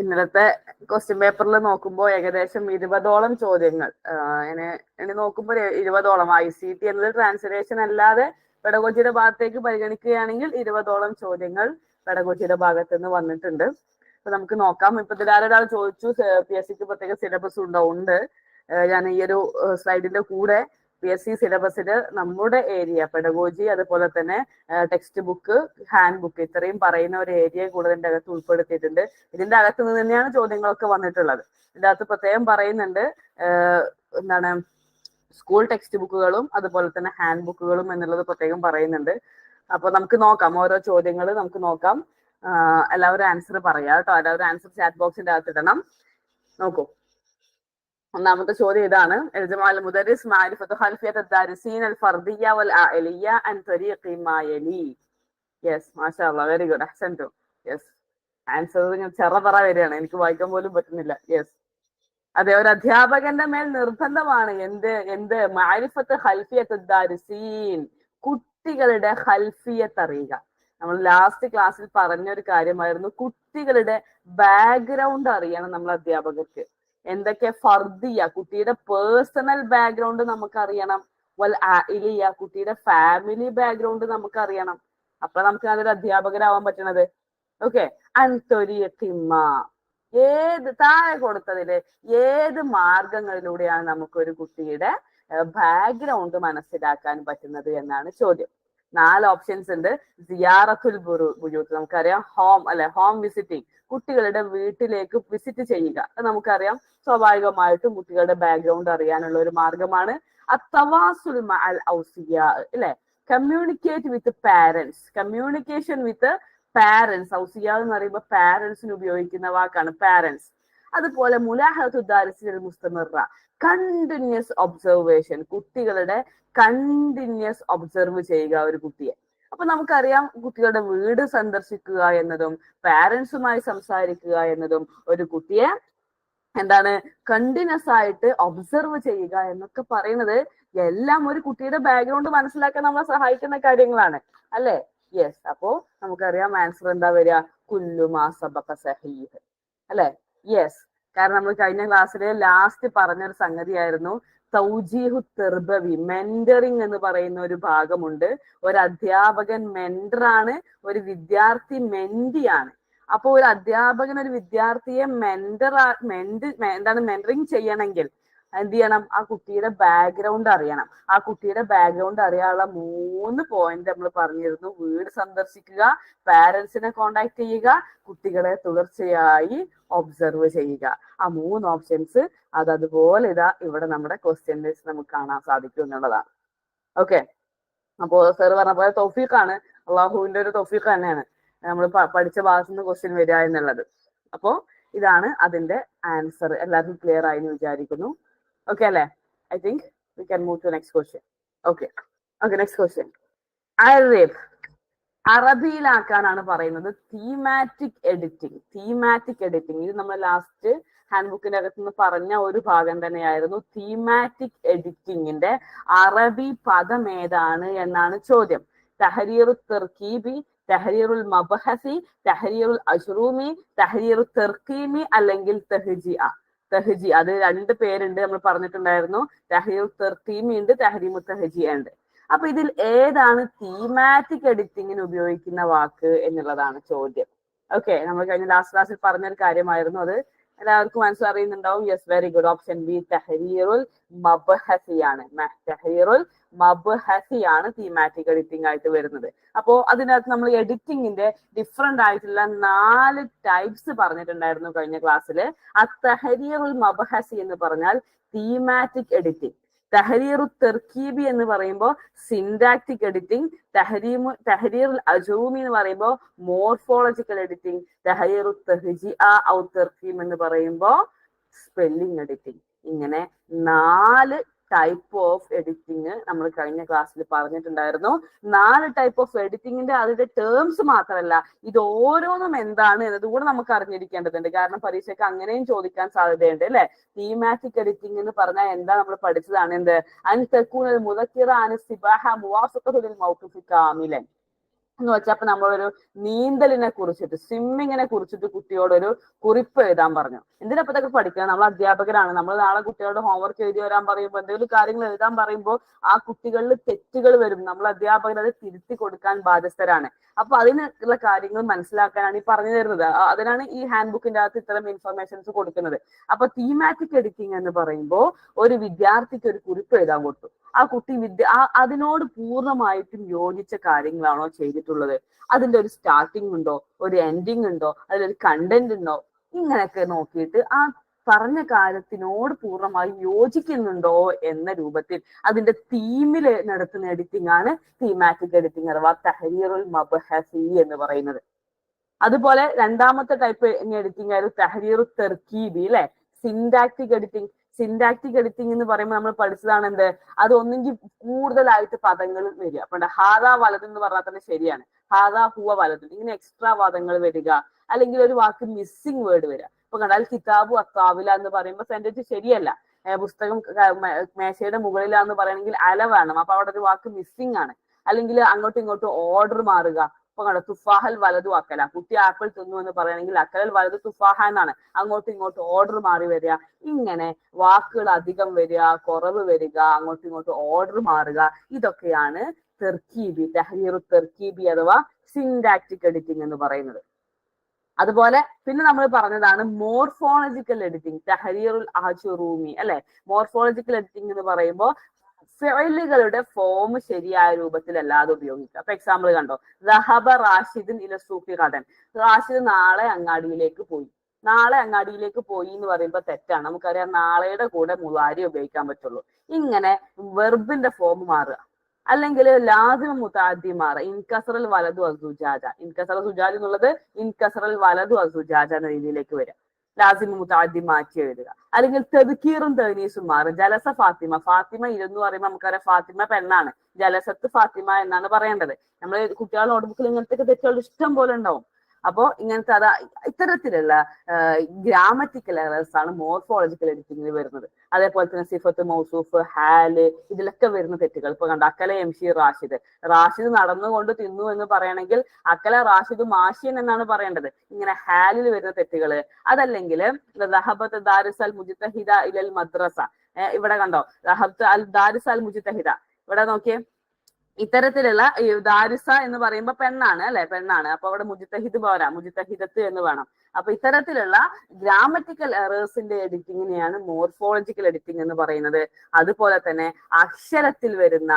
ഇന്നലത്തെ ക്വസ്റ്റ്യൻ പേപ്പറിൽ നോക്കുമ്പോൾ ഏകദേശം 20ഓളം ചോദ്യങ്ങൾ ഇനി നോക്കുമ്പോൾ 20ഓളം ICT എന്നത് ട്രാൻസ്ലേഷൻ അല്ലാതെ പെഡഗോജിയുടെ ഭാഗത്തേക്ക് പരിഗണിക്കുകയാണെങ്കിൽ 20ഓളം ചോദ്യങ്ങൾ പെഡഗോജിയുടെ ഭാഗത്ത് നിന്ന് വന്നിട്ടുണ്ട്. അപ്പൊ നമുക്ക് നോക്കാം. ഇപ്പൊ ഇതിലാരൊരാൾ ചോദിച്ചു PSCക്ക് പ്രത്യേക സിലബസ് ഉണ്ടോ? ഉണ്ട്. ഞാൻ ഈ ഒരു സ്ലൈഡിന്റെ കൂടെ PSC സിലബസിൽ നമ്മുടെ ഏരിയ പെഡഗോജി, അതുപോലെ തന്നെ ടെക്സ്റ്റ് ബുക്ക്, ഹാൻഡ് ബുക്ക്, ഇത്രയും പറയുന്ന ഒരു ഏരിയ കൂടെ ഇതിന്റെ അകത്ത് ഉൾപ്പെടുത്തിയിട്ടുണ്ട്. ഇതിന്റെ അകത്ത് നിന്ന് തന്നെയാണ് ചോദ്യങ്ങളൊക്കെ വന്നിട്ടുള്ളത്. ഇതിന്റെ അകത്ത് പ്രത്യേകം പറയുന്നുണ്ട് എന്താണ് സ്കൂൾ ടെക്സ്റ്റ് ബുക്കുകളും അതുപോലെ തന്നെ ഹാൻഡ് ബുക്കുകളും എന്നുള്ളത് പ്രത്യേകം പറയുന്നുണ്ട്. അപ്പൊ നമുക്ക് നോക്കാം, ഓരോ ചോദ്യങ്ങൾ നമുക്ക് നോക്കാം. എല്ലാവരും ആൻസർ പറയാം കേട്ടോ. എല്ലാവരും ആൻസർ ചാറ്റ് ബോക്സിന്റെ അകത്ത് ഇടണം. നോക്കൂ, ഒന്നാമത്തെ ചോദ്യം ഇതാണ്. മുദരിസ് മാരിഫത്തു ഖൽഫിയത്ത് ദാരിസീൻ അൽ ഫർദിയ്യ വൽ ആഇലിയ്യ അൻ തരീഖി മാ യലി. യെസ്, മാഷാഅല്ലാഹ്, വെരി ഗുഡ്, അഹ്സൻതു. യെസ്, ആൻസർ ചെറപറ വരികയാണ്, എനിക്ക് വായിക്കാൻ പോലും പറ്റുന്നില്ല. യെസ്, അതെ, ഒരു അധ്യാപകന്റെ മേൽ നിർബന്ധമാണ് എന്ത് മാരിഫത്ത് ഖൽഫിയത്ത് ദാരിസീൻ, കുട്ടികളുടെ ഖൽഫിയത്ത് അറിയുക. നമ്മൾ ലാസ്റ്റ് ക്ലാസ്സിൽ പറഞ്ഞൊരു കാര്യമായിരുന്നു, കുട്ടികളുടെ ബാക്ക്ഗ്രൗണ്ട് അറിയണം നമ്മൾ അധ്യാപകർക്ക്. എന്തൊക്കെ ഫർദിയ, കുട്ടിയുടെ പേഴ്സണൽ ബാക്ക്ഗ്രൗണ്ട് നമുക്ക് അറിയണം. വൽ ആഇലിയ, കുട്ടിയുടെ ഫാമിലി ബാക്ക്ഗ്രൗണ്ട് നമുക്ക് അറിയണം. അപ്പൊ നമുക്ക് അതൊരു അധ്യാപകരാവാൻ പറ്റണത്. ഓക്കെ, അൻതൊരിയത്തിമ്മ, ഏത് താഴെ കൊടുത്തതില് ഏത് മാർഗങ്ങളിലൂടെയാണ് നമുക്കൊരു കുട്ടിയുടെ ബാക്ക്ഗ്രൗണ്ട് മനസ്സിലാക്കാൻ പറ്റുന്നത് എന്നാണ് ചോദ്യം. 4 ഓപ്ഷൻസ് ഉണ്ട്. സിയാറത്തുൽ ബുയൂത്ത്, നമുക്കറിയാം, ഹോം അല്ലെ, ഹോം വിസിറ്റിംഗ്, കുട്ടികളുടെ വീട്ടിലേക്ക് വിസിറ്റ് ചെയ്യുക, അത് നമുക്കറിയാം. സ്വാഭാവികമായിട്ടും കുട്ടികളുടെ ബാക്ക്ഗ്രൗണ്ട് അറിയാനുള്ള ഒരു മാർഗമാണ്. അത്തവാസുൽ മഅൽ ഔസിയ, അല്ലെ, communicate with parents, communication with parents. ഔസിയ എന്ന് പറയുമ്പോൾ പാരന്റ്സിന് ഉപയോഗിക്കുന്ന വാക്കാണ് പാരന്റ്സ്. അതുപോലെ മുലാഹത്തു ദാരിസിൽ മുസ്തമിറ, കണ്ടിന്യൂസ് ഒബ്സർവേഷൻ, കുട്ടികളുടെ കണ്ടിന്യൂസ് ഒബ്സർവ് ചെയ്യുക ഒരു കുട്ടിയെ. അപ്പൊ നമുക്കറിയാം, കുട്ടികളുടെ വീട് സന്ദർശിക്കുക എന്നതും പാരന്റ്സുമായി സംസാരിക്കുക എന്നതും ഒരു കുട്ടിയെ എന്താണ് കണ്ടിന്യൂസ് ആയിട്ട് ഒബ്സർവ് ചെയ്യുക എന്നൊക്കെ പറയുന്നത് എല്ലാം ഒരു കുട്ടിയുടെ ബാക്ക്ഗ്രൗണ്ട് മനസ്സിലാക്കാൻ നമ്മളെ സഹായിക്കുന്ന കാര്യങ്ങളാണ്, അല്ലെ? യെസ്, അപ്പോ നമുക്കറിയാം ആൻസർ എന്താ വരിക? കുല്ലുമാ സബഖ സഹീഹ്, അല്ലെ? യെസ്, കാരണം നമ്മൾ കഴിഞ്ഞ ക്ലാസ്സിൽ ലാസ്റ്റ് പറഞ്ഞൊരു സംഗതിയായിരുന്നു തൗജീഹു തെർബവി, മെന്ററിങ് എന്ന് പറയുന്ന ഒരു ഭാഗമുണ്ട്. ഒരു അധ്യാപകൻ മെന്ററാണ്, ഒരു വിദ്യാർത്ഥി മെന്റിയാണ്. അപ്പൊ ഒരു അധ്യാപകൻ ഒരു വിദ്യാർത്ഥിയെ മെന്ററിങ് ചെയ്യണമെങ്കിൽ എന്ത് ചെയ്യണം? ആ കുട്ടിയുടെ ബാക്ക്ഗ്രൗണ്ട് അറിയണം. ആ കുട്ടിയുടെ ബാക്ക്ഗ്രൗണ്ട് അറിയാനുള്ള 3 പോയിന്റ് നമ്മൾ പറഞ്ഞിരുന്നു. വീട് സന്ദർശിക്കുക, പാരന്റ്സിനെ കോണ്ടാക്ട് ചെയ്യുക, കുട്ടികളെ തുടർച്ചയായി ഒബ്സർവ് ചെയ്യുക. ആ 3 ഓപ്ഷൻസ് അതുപോലെ ഇവിടെ നമ്മുടെ ക്വസ്റ്റ്യൻ ലിസ്റ്റ് നമുക്ക് കാണാൻ സാധിക്കും എന്നുള്ളതാണ്. ഓക്കെ, അപ്പോ സാർ പറഞ്ഞ പോലെ തൗഫീഖാണ്, അള്ളാഹുവിന്റെ ഒരു തൗഫീഖ് തന്നെയാണ് നമ്മൾ പഠിച്ച ഭാഗത്തു നിന്ന് ക്വസ്റ്റ്യൻ വരിക എന്നുള്ളത്. അപ്പോ ഇതാണ് അതിന്റെ ആൻസർ. എല്ലാവർക്കും ക്ലിയർ ആയി എന്ന് വിചാരിക്കുന്നു. ഓക്കെ അല്ലേ? I think we can move to next question. Okay, next question. അറബിയിലാക്കാനാണ് പറയുന്നത്. തീമാറ്റിക് എഡിറ്റിംഗ് ഇത് നമ്മൾ ലാസ്റ്റ് ഹാൻഡ് ബുക്കിന്റെ അകത്തുനിന്ന് പറഞ്ഞ ഒരു ഭാഗം തന്നെയായിരുന്നു. തീമാറ്റിക് എഡിറ്റിംഗിന്റെ അറബി പദം ഏതാണ് എന്നാണ് ചോദ്യം. തഹരീറു തെർക്കീബി, തഹരീറുൽ മബ്ഹസി, തഹരീറുൽ അശ്റൂമി, തഹരീറു തെർക്കീമി, അല്ലെങ്കിൽ തഹ്ജി. അത് 2 പേരുണ്ട്, നമ്മൾ പറഞ്ഞിട്ടുണ്ടായിരുന്നു. തഹരീറു തെർക്കീമി ഉണ്ട്, തഹരീമു തഹ്ജി ഉണ്ട്. അപ്പൊ ഇതിൽ ഏതാണ് തീമാറ്റിക് എഡിറ്റിങ്ങിന് ഉപയോഗിക്കുന്ന വാക്ക് എന്നുള്ളതാണ് ചോദ്യം. ഓക്കെ, നമ്മൾ കഴിഞ്ഞ ലാസ്റ്റ് ക്ലാസ്സിൽ പറഞ്ഞൊരു കാര്യമായിരുന്നു, അത് എല്ലാവർക്കും മനസ്സിലറിയുന്നുണ്ടാവും. Yes, very good. Option B തഹരീറുൽ മബ്ഹസിയാണ്. തഹരീറുൽ മബ്ഹസിയാണ് തീമാറ്റിക് എഡിറ്റിംഗ് ആയിട്ട് വരുന്നത്. അപ്പോ അതിനകത്ത് നമ്മൾ എഡിറ്റിംഗിന്റെ ഡിഫറെന്റ് ആയിട്ടുള്ള 4 ടൈപ്സ് പറഞ്ഞിട്ടുണ്ടായിരുന്നു കഴിഞ്ഞ ക്ലാസ്സിൽ. ആ തഹരീറുൽ മബ്ഹസി എന്ന് പറഞ്ഞാൽ തീമാറ്റിക് എഡിറ്റിംഗ്, തഹരീറു തെർക്കീബി എന്ന് പറയുമ്പോൾ സിൻഡാക്റ്റിക് എഡിറ്റിംഗ്, തഹരീറുൽ അജൂമി എന്ന് പറയുമ്പോൾ മോർഫോളജിക്കൽ എഡിറ്റിംഗ്, തഹരീറു തഹ്ജിഅ ഔ തെർക്കീം എന്ന് പറയുമ്പോൾ സ്പെല്ലിംഗ് എഡിറ്റിംഗ്. ഇങ്ങനെ 4 ടൈപ്പ് ഓഫ് എഡിറ്റിംഗ് നമ്മൾ കഴിഞ്ഞ ക്ലാസ്സിൽ പറഞ്ഞിട്ടുണ്ടായിരുന്നു. 4 ടൈപ്പ് ഓഫ് എഡിറ്റിംഗിന്റെ അതിന്റെ ടേംസ് മാത്രമല്ല, ഇത് ഓരോന്നും എന്താണ് എന്നതുകൂടെ നമുക്ക് അറിഞ്ഞിരിക്കേണ്ടതുണ്ട്. കാരണം പരീക്ഷയ്ക്ക് അങ്ങനെയും ചോദിക്കാൻ സാധ്യതയുണ്ട്, അല്ലെ? തീമാറ്റിക് എഡിറ്റിംഗ് എന്ന് പറഞ്ഞാൽ എന്താ നമ്മൾ പഠിച്ചതാണ്. എന്ത്? അൻ തകൂനൽ മുദക്കിറ അൻ സിബാഹ മുവാഫഖത്തുൽ മൗഖിഫി കാമിലൻ. എന്ന് വെച്ചാൽ അപ്പൊ നമ്മളൊരു നീന്തലിനെ കുറിച്ചിട്ട്, സ്വിമ്മിങ്ങിനെ കുറിച്ചിട്ട് കുട്ടിയോടൊരു കുറിപ്പ് എഴുതാൻ പറഞ്ഞു. എന്തിനാ ഇപ്പൊ ഇതൊക്കെ പഠിക്കുക? നമ്മൾ അധ്യാപകരാണ്. നമ്മൾ നാളെ കുട്ടികളുടെ ഹോംവർക്ക് എഴുതി വരാൻ പറയുമ്പോൾ, എന്തെങ്കിലും കാര്യങ്ങൾ എഴുതാൻ പറയുമ്പോൾ ആ കുട്ടികളിൽ തെറ്റുകൾ വരും. നമ്മൾ അധ്യാപകർ അത് തിരുത്തി കൊടുക്കാൻ ബാധ്യസ്ഥരാണ്. അപ്പൊ അതിനുള്ള കാര്യങ്ങൾ മനസ്സിലാക്കാനാണ് ഈ പറഞ്ഞു തരുന്നത്. അതിനാണ് ഈ ഹാൻഡ് ബുക്കിന്റെ അകത്ത് ഇത്തരം ഇൻഫർമേഷൻസ് കൊടുക്കുന്നത്. അപ്പൊ തീമാറ്റിക് എഡിറ്റിംഗ് എന്ന് പറയുമ്പോൾ ഒരു വിദ്യാർത്ഥിക്ക് ഒരു കുറിപ്പ് എഴുതാൻ കൊടുത്തു. ആ കുട്ടി അതിനോട് പൂർണ്ണമായിട്ടും യോജിച്ച കാര്യങ്ങളാണോ ചെയ്തിട്ടുള്ളത്, അതിന്റെ ഒരു സ്റ്റാർട്ടിംഗ് ഉണ്ടോ, ഒരു എൻഡിങ് ഉണ്ടോ, അതിലൊരു കണ്ടന്റ് ഉണ്ടോ, ഇങ്ങനെയൊക്കെ നോക്കിയിട്ട് ആ പറഞ്ഞ കാര്യത്തിനോട് പൂർണ്ണമായി യോജിക്കുന്നുണ്ടോ എന്ന രൂപത്തിൽ അതിന്റെ തീമിൽ നടത്തുന്ന എഡിറ്റിംഗ് ആണ് തീമാറ്റിക് എഡിറ്റിംഗ് അഥവാ തഹരീറുൽ മബ്ഹസി എന്ന് പറയുന്നത്. അതുപോലെ രണ്ടാമത്തെ ടൈപ്പ് എഡിറ്റിംഗ് ആയിരുന്നു തഹരീറു തർക്കീബി, അല്ലെ? Syntactic editing. സിൻടാക്റ്റിക് എഡിറ്റിംഗ് എന്ന് പറയുമ്പോൾ നമ്മൾ പഠിച്ചതാണ് എന്ത്, അത് ഒന്നെങ്കിൽ കൂടുതലായിട്ട് പദങ്ങൾ വരിക. അപ്പൊ ഹാദാ വലത് എന്ന് പറഞ്ഞാൽ തന്നെ ശരിയാണ്, ഹാദാ ഹുവ വലത്, ഇങ്ങനെ എക്സ്ട്രാ പദങ്ങൾ വരിക. അല്ലെങ്കിൽ ഒരു വാക്ക് മിസ്സിംഗ് വേർഡ് വരിക. ഇപ്പൊ കണ്ടാൽ കിതാബു അത്താവില എന്ന് പറയുമ്പോൾ സെന്റൻസ് ശരിയല്ല. പുസ്തകം മേശയുടെ മുകളിലാന്ന് പറയണമെങ്കിൽ അല വേണം, അപ്പൊ അവിടെ ഒരു വാക്ക് മിസ്സിംഗ് ആണ്. അല്ലെങ്കിൽ അങ്ങോട്ടും ഇങ്ങോട്ടും ഓർഡർ മാറുക. ഇപ്പൊ കണ്ടോ, തുഫാഹൽ വലതു അക്കല, കുട്ടി ആപ്പിൾ തിന്നു എന്ന് പറയണമെങ്കിൽ അക്കലൽ വലതു തുഫാഹ എന്നാണ്. അങ്ങോട്ടും ഇങ്ങോട്ടും ഓർഡർ മാറി വരിക. ഇങ്ങനെ വാക്കുകൾ അധികം വരിക, കുറവ് വരിക, അങ്ങോട്ടും ഇങ്ങോട്ടും ഓർഡർ മാറുക. ഇതൊക്കെയാണ് തെർക്കീബി, തഹരീറു തെർക്കീബി അഥവാ സിൻടാക്റ്റിക് എഡിറ്റിംഗ് എന്ന് പറയുന്നത്. അതുപോലെ പിന്നെ നമ്മൾ പറഞ്ഞതാണ് മോർഫോളജിക്കൽ എഡിറ്റിംഗ്, തഹരീറുൽ അജ്റൂമി, അല്ലെ? മോർഫോളജിക്കൽ എഡിറ്റിംഗ് എന്ന് പറയുമ്പോൾ ഫിഅലുകളുടെ ഫോം ശരിയായ രൂപത്തിലല്ലാതെ ഉപയോഗിക്കുക. അപ്പൊ എക്സാമ്പിൾ കണ്ടോ, റഹബ റാഷിദിൻ ഇല സൂഖി ഖദൻ, റാഷിദ് നാളെ അങ്ങാടിയിലേക്ക് പോയി. നാളെ അങ്ങാടിയിലേക്ക് പോയി എന്ന് പറയുമ്പോൾ തെറ്റാണ്. നമുക്കറിയാം നാളെയുടെ കൂടെ മുളാരി ഉപയോഗിക്കാൻ പറ്റുള്ളൂ. ഇങ്ങനെ വെർബിന്റെ ഫോം മാറുക. അല്ലെങ്കിൽ ലാസിമ മുതാദ്ദി മാറുക. ഇൻകസറൽ വലതു അസുജാജ, ഇൻകസറൽ സുജാജ് എന്നുള്ളത് ഇൻകസറൽ വലതു അസുജാജ എന്ന രീതിയിലേക്ക് വരിക. ലാസിമ മുതാദ്ദി മാറ്റി എഴുതുക. അല്ലെങ്കിൽ തെദ്കീറും തേനീസും മാറും. ജലസ ഫാത്തിമ, ഫാത്തിമ ഇരുന്ന് പറയുമ്പോൾ നമുക്കറിയാം ഫാത്തിമ പെണ്ണാണ്, ജലസത്ത് ഫാത്തിമ എന്നാണ് പറയേണ്ടത്. നമ്മൾ കുട്ടികളുടെ നോട്ട്ബുക്കിൽ ഇങ്ങനത്തെ തെറ്റുകൾ ഇഷ്ടം പോലെ ഉണ്ടാവും. അപ്പോ ഇങ്ങനത്തെ ഇത്തരത്തിലുള്ള ഗ്രാമറ്റിക്കൽ എറേഴ്സ് ആണ് മോർഫോളജിക്കൽ എഡിറ്റിംഗിൽ വരുന്നത്. അതേപോലെ തന്നെ സിഫത്ത്, മൗസൂഫ്, ഹാല്, ഇതിലൊക്കെ വരുന്ന തെറ്റുകൾ. ഇപ്പൊ കണ്ട അക്കല എംഷി റാഷിദ്, റാഷിദ് നടന്നുകൊണ്ട് തിന്നു എന്ന് പറയണമെങ്കിൽ അക്കല റാഷിദ് മാഷിൻ എന്നാണ് പറയേണ്ടത്. ഇങ്ങനെ ഹാലിൽ വരുന്ന തെറ്റുകള്. അതല്ലെങ്കിൽ റഹബത്ത് ദാരിസ് അൽ മുജ്തഹിദ ഇലൽ മദ്രസ, ഇവിടെ കണ്ടോ റഹബത്ത് അൽ ദാരിസ് അൽ മുജ്തഹിദ, ഇവിടെ നോക്കിയേ, ഇത്തരത്തിലുള്ള ദാരിസ എന്ന് പറയുമ്പോൾ പെണ്ണാണ്, അല്ലെ? പെണ്ണാണ്. അപ്പൊ അവിടെ മുജ്തഹിദ് പോരാ, മുജ്തഹിദത്ത് എന്ന് വേണം. അപ്പൊ ഇത്തരത്തിലുള്ള ഗ്രാമറ്റിക്കൽ എറേഴ്സിന്റെ എഡിറ്റിങ്ങിനെയാണ് മോർഫോളജിക്കൽ എഡിറ്റിംഗ് എന്ന് പറയുന്നത്. അതുപോലെ തന്നെ അക്ഷരത്തിൽ വരുന്ന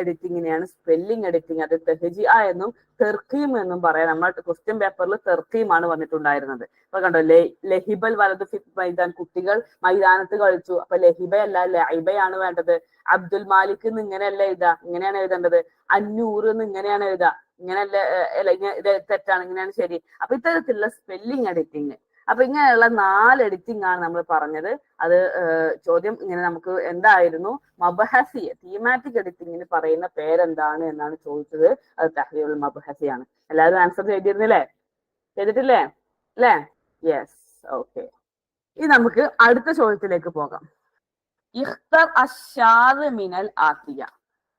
എഡിറ്റിങ്ങിനെയാണ് സ്പെല്ലിംഗ് എഡിറ്റിംഗ്. അത് തെഹ്ജിഅ എന്നും തെർക്കീം എന്നും പറയാം. നമ്മൾ ക്വസ്റ്റ്യൻ പേപ്പറിൽ തെർക്കീമാണ് വന്നിട്ടുണ്ടായിരുന്നത്. അപ്പൊ കണ്ടോ, ലഹിബൽ വലതു ഫിത് മൈദാൻ, കുട്ടികൾ മൈതാനത്ത് കളിച്ചു. അപ്പൊ ലഹിബയല്ല ലൈബയാണ് വേണ്ടത്. അബ്ദുൽ മാലിക് എന്ന് ഇങ്ങനെയല്ല എഴുതാ, ഇങ്ങനെയാണ് എഴുതേണ്ടത്. അന്നൂർ എന്ന് ഇങ്ങനെയാണ് എഴുതാ, ഇങ്ങനെയല്ല, ഇത് തെറ്റാണ്, ഇങ്ങനെയാണ് ശരി. അപ്പൊ ഇത്തരത്തിലുള്ള സ്പെല്ലിംഗ് എഡിറ്റിംഗ്. അപ്പൊ ഇങ്ങനെയുള്ള 4 എഡിറ്റിംഗ് ആണ് നമ്മൾ പറഞ്ഞത്. അത് ചോദ്യം ഇങ്ങനെ നമുക്ക് എന്തായിരുന്നു, മബ്ഹസി തീമാറ്റിക് എഡിറ്റിംഗിന് പറയുന്ന പേരെന്താണ് എന്നാണ് ചോദിച്ചത്. അത് തഹ്രീറുൽ മബ്ഹസിയാണ്. എല്ലാവരും ആൻസർ ചെയ്തിരുന്നില്ലേ? ചെയ്തിട്ടില്ലേ? അല്ലേ? Yes, okay. ഇനി നമുക്ക് അടുത്ത ചോദ്യത്തിലേക്ക് പോകാം. ഇഖ്തർ അശ്ശാദ് മിനൽ ആത്തിയ,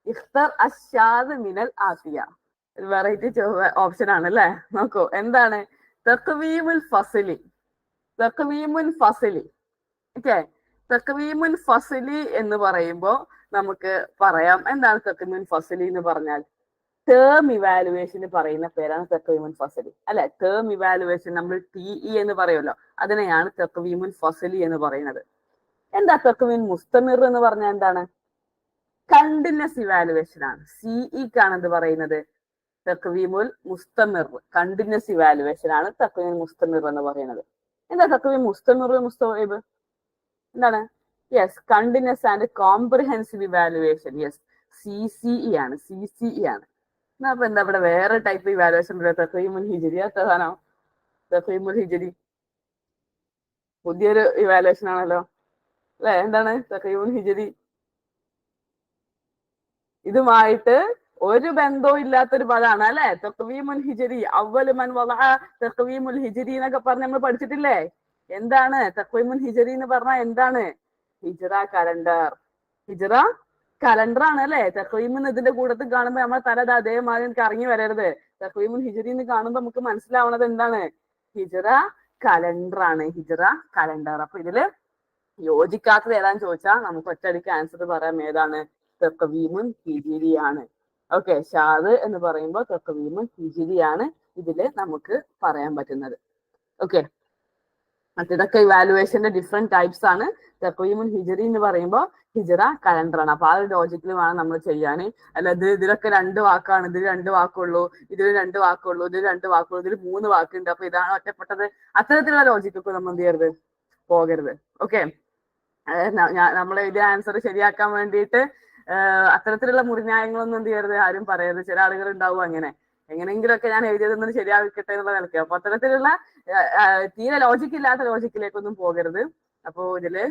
ഇഖ്തർ അശ്ശാദ് മിനൽ ആത്തിയ ഒരു വെറൈറ്റി ഓപ്ഷൻ ആണ്, അല്ലെ? നോക്കൂ, എന്താണ് തഖ്വീമുൽ ഫസ്ലി, തഖ്വീമുൽ ഫസ്ലി. ഓക്കെ, തഖ്വീമുൽ ഫസ്ലി എന്ന് പറയുമ്പോ നമുക്ക് പറയാം എന്താണ് തഖ്വീമുൽ ഫസ്ലി എന്ന് പറഞ്ഞാൽ. ടേം ഇവാലുവേഷന് പറയുന്ന പേരാണ് തഖ്വീമുൽ ഫസ്ലി, അല്ലെ? ടേം ഇവാലുവേഷൻ നമ്മൾ TE എന്ന് പറയുമല്ലോ, അതിനെയാണ് തഖ്വീമുൽ ഫസ്ലി എന്ന് പറയുന്നത്. എന്താ തഖ്വീം മുസ്തമിർ എന്ന് പറഞ്ഞാൽ എന്താണ്? കണ്ടിന്യൂസ് ഇവാലുവേഷൻ ആണ്. CEക്കാണ് എന്ത് പറയുന്നത്, തഖ്വീമുൽ മുസ്തമിർ, കണ്ടിന്യൂസ് ഇവാലുവേഷൻ ആണ് തഖ്വീം മുസ്തമിർ എന്ന് പറയുന്നത്. എന്താ തഖ്വീം മുസ്തമിർ, മുസ്തവീബ് എന്താണ്? Yes, continuous and comprehensive evaluation. Yes, CCE ആണ്, CCE ആണ്. അപ്പൊ എന്താ ഇവിടെ വേറെ ടൈപ്പ് ഇവാലുവേഷൻ? തഖ്വീമുൽ ഹിജ്രി, അതാണോ തഖ്വീമുൽ ഹിജ്രി? പുതിയൊരു ഇവാലുവേഷൻ ആണല്ലോ, അല്ലെ? എന്താണ് തഖ്വീമുൽ ഹിജ്രി? ഇതുമായിട്ട് ഒരു ബന്ധവും ഇല്ലാത്തൊരു പദമാണ്, അല്ലെ? തഖ്വീമുൽ ഹിജ്രി, അവ്വലു മൻ വദഅ തഖ്വീമുൽ ഹിജ്രി എന്നൊക്കെ പറഞ്ഞ് നമ്മൾ പഠിച്ചിട്ടില്ലേ? എന്താണ് തഖ്വീമുൽ ഹിജ്രി എന്ന് പറഞ്ഞാൽ? എന്താണ്? ഹിജ്റ കലണ്ടർ, ഹിജ്റ കലണ്ടർ ആണ്, അല്ലെ? തഖ്വീം ഇതിന്റെ കൂട്ടത്തിൽ കാണുമ്പോൾ നമ്മളെ തല അതേമാതിരി കറങ്ങി വരരുത്. തഖ്വീമുൽ ഹിജ്രി എന്ന് കാണുമ്പോൾ നമുക്ക് മനസ്സിലാവുന്നത് എന്താണ്? ഹിജ്റ കലണ്ടർ ആണ്, ഹിജ്റ കലണ്ടർ. അപ്പൊ ഇതില് യോജിക്കാത്തത് ഏതാന്ന് ചോദിച്ചാൽ നമുക്ക് ഒറ്റയടിക്ക് ആൻസർ പറയാം, ഏതാണ്? തഖ്വീമുൽ ഹിജ്രി ആണ്. ഓക്കെ, ഷാദ് എന്ന് പറയുമ്പോൾ തഖ്വീമുൽ ഹിജ്രി ആണ് ഇതില് നമുക്ക് പറയാൻ പറ്റുന്നത്. ഓക്കെ, മറ്റേതൊക്കെ ഇവാലുവേഷന്റെ ഡിഫറെന്റ് ടൈപ്സ് ആണ്. തഖ്വീമുൽ ഹിജ്രി എന്ന് പറയുമ്പോൾ ഹിജ്റ കലണ്ടർ ആണ്. അപ്പൊ ആ ഒരു ലോജിക്കിൽ വേണം നമ്മൾ ചെയ്യാൻ. അല്ല ഇതിലൊക്കെ 2 വാക്കാണ്, ഇതിൽ 2 വാക്കുള്ളൂ, ഇതിൽ 2 വാക്കുള്ളൂ, ഇതിൽ 2 വാക്കുള്ളൂ, ഇതിൽ 3 വാക്കുണ്ട്, അപ്പൊ ഇതാണ് ഒറ്റപ്പെട്ടത്. അത്തരത്തിലുള്ള ലോജിക്കൊക്കെ നമ്മൾ എന്ത് ചെയ്യരുത്, പോകരുത്. ഓക്കെ, നമ്മൾ ഇത് ആൻസർ ശരിയാക്കാൻ വേണ്ടിയിട്ട് അത്തരത്തിലുള്ള മുറിഞ്ഞായങ്ങളൊന്നും എന്ത് ചെയ്യരുത്, ആരും പറയരുത്. ചില ആളുകൾ ഉണ്ടാവും അങ്ങനെ, എങ്ങനെയെങ്കിലുമൊക്കെ ഞാൻ എഴുതിയതൊന്നും ശരിയാക്കിട്ടെ എന്നുള്ള നിലയ്ക്ക്. അപ്പൊ അത്തരത്തിലുള്ള തീരെ ലോജിക്ക് ഇല്ലാത്ത ലോജിക്കിലേക്കൊന്നും പോകരുത്. അപ്പോ ഇതില്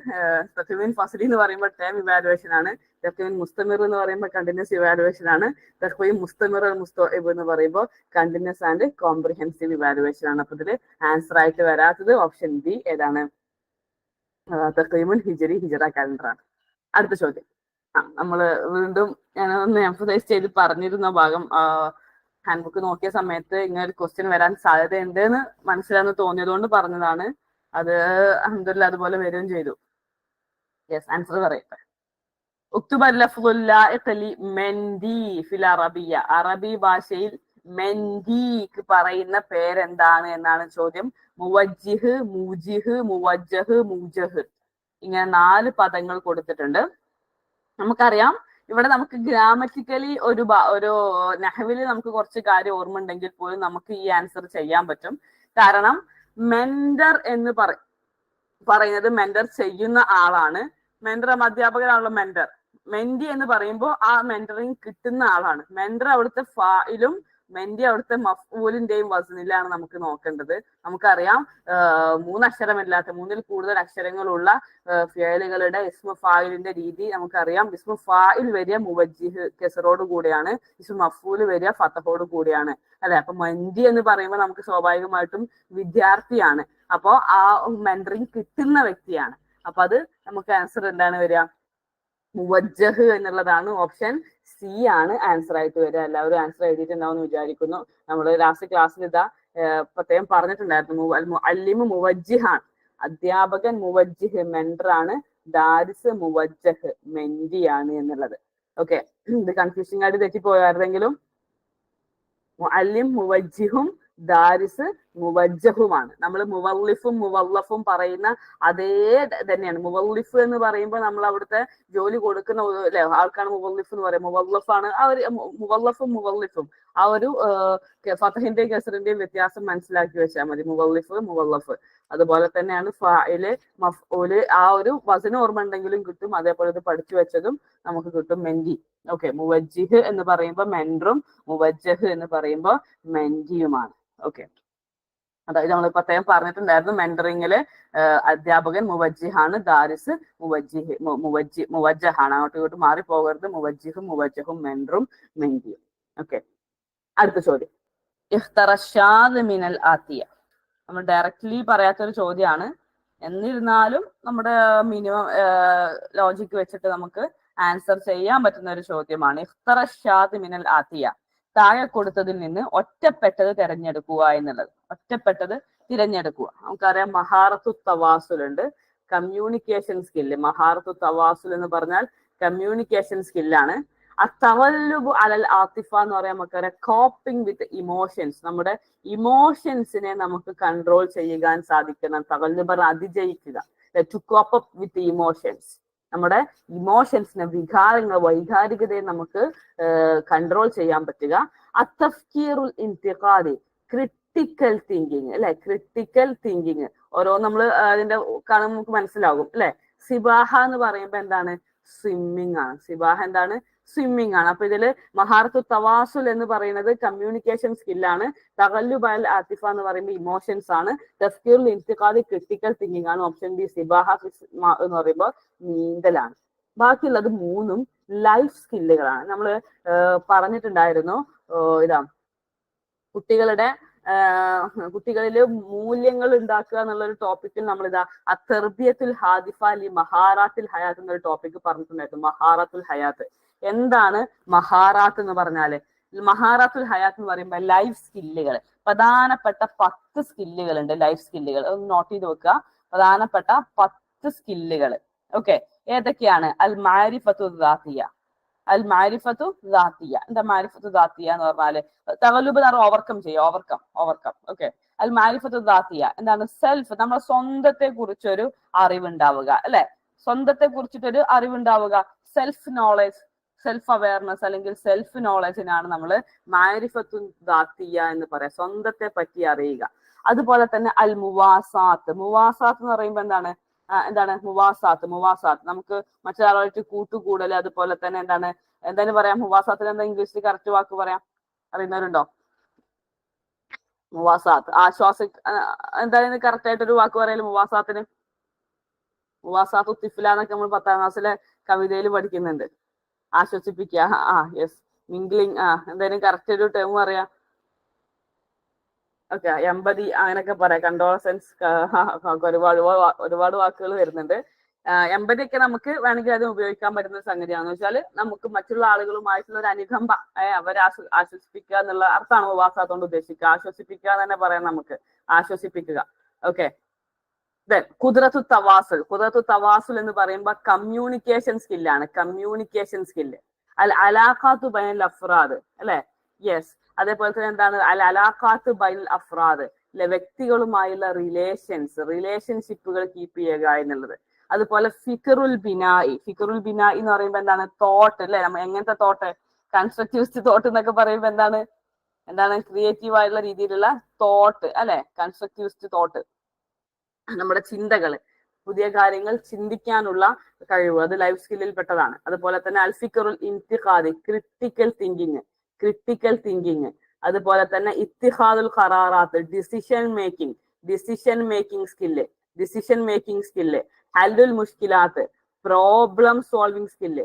തഖ്വീൻ ഫസ്ലി എന്ന് പറയുമ്പോൾ ടേം ഇവാലുവേഷൻ ആണ്, തഖ്വീൻ മുസ്തമിർ എന്ന് പറയുമ്പോൾ കണ്ടിന്യൂസ് ഇവാലുവേഷൻ ആണ്, തഖ്വീൻ മുസ്തമിർ മുസ്തഇബ് എന്ന് പറയുമ്പോൾ കണ്ടിന്യൂസ് ആൻഡ് കോംപ്രിഹെൻസീവ് ഇവാലുവേഷൻ ആണ്. അപ്പൊ ഇതില് ആൻസർ ആയിട്ട് വരാത്തത് ഓപ്ഷൻ ബി ഏതാണ്? തഖ്വീമുൽ ഹിജ്രി, ഹിജ്റ കലണ്ടർ ആണ്. അടുത്ത ചോദ്യം. നമ്മള് വീണ്ടും ഞാൻ ഒന്ന് എംഫസൈസ് ചെയ്ത് പറഞ്ഞിരുന്ന ഭാഗം, ഹാൻഡ് ബുക്ക് നോക്കിയ സമയത്ത് ഇങ്ങനെ ഒരു ക്വസ്റ്റ്യൻ വരാൻ സാധ്യതയുണ്ട് എന്ന് മനസ്സിലാന്ന് തോന്നിയതുകൊണ്ട് പറഞ്ഞതാണ്. അത് അൽഹംദുലില്ലാഹ് അതുപോലെ വരികയും ചെയ്തു. യെസ്, ആൻസർ പറയട്ടെ. അറബി ഭാഷയിൽ മെൻഡിക്ക് പറയുന്ന പേരെന്താണ് എന്നാണ് ചോദ്യം. മുവജ്ജിഹ്, മുജിഹ്, മുവജ്ജഹ്, മുജഹ്, ഇങ്ങനെ 4 പദങ്ങൾ കൊടുത്തിട്ടുണ്ട്. നമുക്കറിയാം ഇവിടെ നമുക്ക് ഗ്രാമറ്റിക്കലി ഒരു നഹ്വില് നമുക്ക് കുറച്ച് കാര്യം ഓർമ്മ ഉണ്ടെങ്കിൽ പോലും നമുക്ക് ഈ ആൻസർ ചെയ്യാൻ പറ്റും. കാരണം മെന്റർ എന്ന് പറയുന്നത് മെന്റർ ചെയ്യുന്ന ആളാണ്. Mentor അധ്യാപകനാണല്ലോ mentor. മെന്റി എന്ന് പറയുമ്പോൾ ആ മെന്ററിങ് കിട്ടുന്ന ആളാണ്. മെന്റർ അവിടുത്തെ ഫായിലും മെന്റി അവിടുത്തെ മഫ്ഊലിന്റെയും വസനിലാണ് നമുക്ക് നോക്കേണ്ടത്. നമുക്കറിയാം 3 അക്ഷരമില്ലാത്ത 3ൽ കൂടുതൽ അക്ഷരങ്ങളുള്ള ഫിയലുകളുടെ ഇസ്മു ഫായിലിന്റെ രീതി നമുക്കറിയാം. ഇസ്മു ഫായിൽ വരിക മുവജ്ജിഹ് കെസറോട് കൂടിയാണ്, ഇസ്മു മഫ്ഊല് വരിക ഫതഹോട് കൂടിയാണ്, അല്ലെ? അപ്പൊ മെന്റി എന്ന് പറയുമ്പോൾ നമുക്ക് സ്വാഭാവികമായിട്ടും വിദ്യാർത്ഥിയാണ്. അപ്പോ ആ മെന്ററിങ് കിട്ടുന്ന വ്യക്തിയാണ്. അപ്പൊ അത് നമുക്ക് ആൻസർ എന്താണ് വരിക? മുവജ്ജഹ് എന്നുള്ളതാണ്. ഓപ്ഷൻ സി ആണ് ആൻസർ ആയിട്ട് വരിക. എല്ലാവരും ആൻസർ എഴുതിയിട്ടുണ്ടാവും എന്ന് വിചാരിക്കുന്നു. നമ്മൾ ലാസ്റ്റ് ക്ലാസ്സിൽ ഇതാ പ്രത്യേകം പറഞ്ഞിട്ടുണ്ടായിരുന്നു, മുഅല്ലിമു മുവജ്ജിഹാണ്, അധ്യാപകൻ മുവജ്ജിഹ് മെന്റർ ആണ്, ദാരിസ് മുവജ്ജഹ് മെന്റിയാണ് എന്നുള്ളത്. ഓക്കെ, ഇത് കൺഫ്യൂസിംഗ് ആയിട്ട് തെറ്റിപ്പോയായിരുന്നെങ്കിലും മുഅല്ലിം മുവജ്ജിഹും ദാരിസ് മുവജ്ജഹുമാണ്. നമ്മൾ മുവല്ലിഫും മുവല്ലഫും പറയുന്ന അതേ തന്നെയാണ്. മുവല്ലിഫ് എന്ന് പറയുമ്പോൾ നമ്മൾ അവിടുത്തെ ജോലി കൊടുക്കുന്ന അല്ലെ ആൾക്കാണ് മുവല്ലിഫ് എന്ന് പറയുന്നത്. മുവല്ലഫാണ് ആ ഒരു മുവല്ലഫും മുവല്ലിഫും ആ ഒരു ഫതഹിന്റെയും കസറിന്റെയും വ്യത്യാസം മനസ്സിലാക്കി വെച്ചാൽ മതി. മുവല്ലിഫ് മുവല്ലഫ് അതുപോലെ തന്നെയാണ് ഫായില് മഫ്ഊല്. ആ ഒരു വസന ഓർമ്മ ഉണ്ടെങ്കിലും കിട്ടും. അതേപോലെ ഇത് പഠിച്ചു വെച്ചതും നമുക്ക് കിട്ടും. മെന്റി. ഓക്കെ, മുവജ്ജിഹ് എന്ന് പറയുമ്പോൾ മെന്ററും മുവജ്ജഹ് എന്ന് പറയുമ്പോൾ മെന്റിയുമാണ്. ഓക്കെ, അതായത് നമ്മൾ പ്രത്യേകം പറഞ്ഞിട്ടുണ്ടായിരുന്നു മെന്ററിങ്ങില് അധ്യാപകൻ മുവജ്ജിഹാണ്, ദാരിസ് മുവജ്ജഹാണ്. അങ്ങോട്ടും ഇങ്ങോട്ടും മാറിപ്പോകരുത്. മുവജ്ജിഹും മുവജ്ജഹും മെന്ററും മെന്റിയും. ഓക്കെ, അടുത്ത ചോദ്യം. ഇഖ്തറശാദ് മിനൽ ആത്തിയ. നമ്മൾ ഡയറക്റ്റ്ലി പറയാത്തൊരു ചോദ്യമാണ്, എന്നിരുന്നാലും നമ്മുടെ മിനിമം ലോജിക്ക് വെച്ചിട്ട് നമുക്ക് ആൻസർ ചെയ്യാൻ പറ്റുന്ന ഒരു ചോദ്യമാണ്. ഇഖ്തറശാദ് മിനൽ ആത്തിയ, താഴെ കൊടുത്തതിൽ നിന്ന് ഒറ്റപ്പെട്ടത് തിരഞ്ഞെടുക്കുക എന്നുള്ളത്. ഒറ്റപ്പെട്ടത് തിരഞ്ഞെടുക്കുക. നമുക്കറിയാം മഹാറത്തു തവാസുൽ ഉണ്ട്, കമ്മ്യൂണിക്കേഷൻ സ്കില്ല്. മഹാറത്തു തവാസുൽ എന്ന് പറഞ്ഞാൽ കമ്മ്യൂണിക്കേഷൻ സ്കില്ലാണ്. അത്തവല്ലുബ് അലൽ ആത്തിഫ എന്ന് പറയാൻ നമുക്കറിയാം കോപ്പിംഗ് വിത്ത് ഇമോഷൻസ്. നമ്മുടെ ഇമോഷൻസിനെ നമുക്ക് കൺട്രോൾ ചെയ്യാൻ സാധിക്കണം. തവല്ലുബ് അതിജയിക്കുക, to cope up with emotions. നമ്മുടെ ഇമോഷൻസിനെ, വികാരങ്ങൾ, വൈകാരികതയെ നമുക്ക് കൺട്രോൾ ചെയ്യാൻ പറ്റുക. അത്തഫ്കീറുൽ ഇന്തിഖാദി, ക്രിട്ടിക്കൽ തിങ്കിങ് അല്ലെ? ക്രിട്ടിക്കൽ തിങ്കിങ് ഓരോ നമ്മൾ അതിന്റെ കാണുമ്പോൾ നമുക്ക് മനസ്സിലാകും അല്ലെ? സിബാഹ എന്ന് പറയുമ്പോൾ എന്താണ്? സ്വിമ്മിങ് ആണ്. സിബാഹ എന്താണ്? സ്വിമ്മിങ് ആണ്. അപ്പൊ ഇതില് മഹാറത്തു തവാസുൽ എന്ന് പറയുന്നത് കമ്മ്യൂണിക്കേഷൻ സ്കില്ലാണ്. തഗല്ലുബ് അൽ ആത്തിഫ എന്ന് പറയുമ്പോൾ ഇമോഷൻസ് ആണ്. തഫ്കീറുൽ ഇന്തിഖാദി ക്രിട്ടിക്കൽ തിങ്കിങ് ആണ്. ഓപ്ഷൻ ബി സിബാഹ എന്ന് പറയുമ്പോൾ നീന്തലാണ്. ബാക്കിയുള്ളത് 3ഉം ലൈഫ് സ്കില്ലുകളാണ്. നമ്മൾ പറഞ്ഞിട്ടുണ്ടായിരുന്നു ഇതാ കുട്ടികളില് മൂല്യങ്ങൾ ഉണ്ടാക്കുക എന്നുള്ള ഒരു ടോപ്പിക്കിൽ നമ്മൾ ഇതാ അത്തർബിയത്തുൽ ഹാദിഫ ലി മഹാറാത്തുൽ ഹയാത്ത് എന്നൊരു ടോപ്പിക് പറഞ്ഞിട്ടുണ്ടായിരുന്നു. മഹാറാത്തുൽ ഹയാത്ത് എന്താണ്? മഹാറാത്ത് എന്ന് പറഞ്ഞാല് മഹാറാത്തുൽ ഹയാത്ത് എന്ന് പറയുമ്പോൾ ലൈഫ് സ്കില്ലുകൾ, പ്രധാനപ്പെട്ട 10 സ്കില്ലുകൾ ഉണ്ട്. ലൈഫ് സ്കില്ലുകൾ ഒന്ന് നോട്ട് ചെയ്ത് വെക്കുക. പ്രധാനപ്പെട്ട 10 സ്കില്ലുകൾ. ഓക്കെ, ഏതൊക്കെയാണ്? അൽ മാരിഫത്തു ദാത്തിയ. അൽ മാരിഫത്തു ദാത്തിയ. എന്താ മാരിഫത്തു ദാത്തിയ എന്ന് പറഞ്ഞാല് തഗല്ലുബ് എന്ന് പറഞ്ഞാൽ ഓവർകം ചെയ്യുക. ഓവർകം. ഓക്കെ, അൽ മാരിഫത്തു ദാത്തിയ എന്താണ്? സെൽഫ്, നമ്മുടെ സ്വന്തത്തെ കുറിച്ചൊരു അറിവുണ്ടാവുക, അല്ലെ? സ്വന്തത്തെ കുറിച്ചിട്ടൊരു അറിവുണ്ടാവുക. സെൽഫ് നോളജ്, സെൽഫ് അവയർനെസ് അല്ലെങ്കിൽ സെൽഫ് നോളജിനാണ് നമ്മൾ മാരിഫത്തു ദാത്തിയ എന്ന് പറയാം. സ്വന്തത്തെ പറ്റി അറിയുക. അതുപോലെ തന്നെ അൽ മുവാസാത്ത്. മുവാസാത്ത് എന്ന് പറയുമ്പോൾ എന്താണ് മുവാസാത്ത്? നമുക്ക് മറ്റൊരാളായിട്ട് കൂട്ടുകൂടൽ. അതുപോലെ തന്നെ എന്തായാലും പറയാം മുവാസാത്തിന് എന്താ ഇംഗ്ലീഷിൽ കറക്റ്റ് വാക്ക് പറയാം? അറിയുന്നവരുണ്ടോ? മുവാസാത്ത് എന്തായാലും കറക്റ്റ് ആയിട്ടൊരു വാക്ക് പറയാലും മുവാസാത്തിന്. മുവാസാത്ത് തിഫ്ല എന്നൊക്കെ നമ്മൾ 10ാം ക്ലാസ്സിലെ കവിതയിൽ പഠിക്കുന്നുണ്ട്. ആശ്വസിപ്പിക്കുക. Yes, mingling. എന്തായാലും കറക്റ്റ് ഒരു ടേം പറയാം. ഓക്കെ, എമ്പതി അങ്ങനെയൊക്കെ പറയാം. കണ്ടോളസൻസ്, ഒരുപാട് വാക്കുകൾ വരുന്നുണ്ട്. എമ്പതി ഒക്കെ നമുക്ക് വേണമെങ്കിൽ അത് ഉപയോഗിക്കാൻ പറ്റുന്ന സംഗതിയാണെന്ന് വെച്ചാൽ നമുക്ക് മറ്റുള്ള ആളുകളുമായിട്ടുള്ള ഒരു അനുകമ്പ, അവരെ ആശ്വസിപ്പിക്കുക എന്നുള്ള അർത്ഥമാണ് ഉപവാസത്തോണ്ട് ഉദ്ദേശിക്കുക. ആശ്വസിപ്പിക്കുക എന്ന് തന്നെ പറയാം, നമുക്ക് ആശ്വസിപ്പിക്കുക. ഓക്കെ, ഖുദ്റത്തു തവാസുൽ എന്ന് പറയുമ്പോൾ കമ്മ്യൂണിക്കേഷൻ സ്കില്ലാണ്. Communication skill. അൽ അലാഖാത്തു ബൈനൽ അഫ്റാദ്, അല്ലെ? യെസ്. അതേപോലെ തന്നെ എന്താണ് അൽ അലാഖാത്ത് ബൈനൽ അഫ്റാദ്, അല്ലെ? വ്യക്തികളുമായുള്ള റിലേഷൻഷിപ്പുകൾ കീപ്പ് ചെയ്യുക എന്നുള്ളത്. അതുപോലെ ഫിക്റുൽ ബിനായി എന്ന് പറയുമ്പോൾ എന്താണ്? തോട്ട്, അല്ലെ? നമ്മൾ എങ്ങനത്തെ തോട്ട്? കൺസ്ട്രക്റ്റിവിസ്റ്റ് തോട്ട് എന്നൊക്കെ പറയുമ്പോൾ എന്താണ് ക്രിയേറ്റീവ് ആയിട്ടുള്ള രീതിയിലുള്ള തോട്ട്, അല്ലെ? കൺസ്ട്രക്റ്റിവിസ്റ്റ് തോട്ട്, നമ്മുടെ ചിന്തകള്, പുതിയ കാര്യങ്ങൾ ചിന്തിക്കാനുള്ള കഴിവ്, അത് ലൈഫ് സ്കില്ലിൽ പെട്ടതാണ്. അതുപോലെ തന്നെ അൽഫിക്കറുൽ ഇന്തിഖാദി, ക്രിട്ടിക്കൽ തിങ്കിങ്. അതുപോലെ തന്നെ ഇത്തിഹാദുൽ ഖറാറാത്ത്, ഡിസിഷൻ മേക്കിംഗ് സ്കില്ല്. ഹല്ലുൽ മുഷ്കിലാത്ത്, പ്രോബ്ലം സോൾവിംഗ് സ്കില്ല്.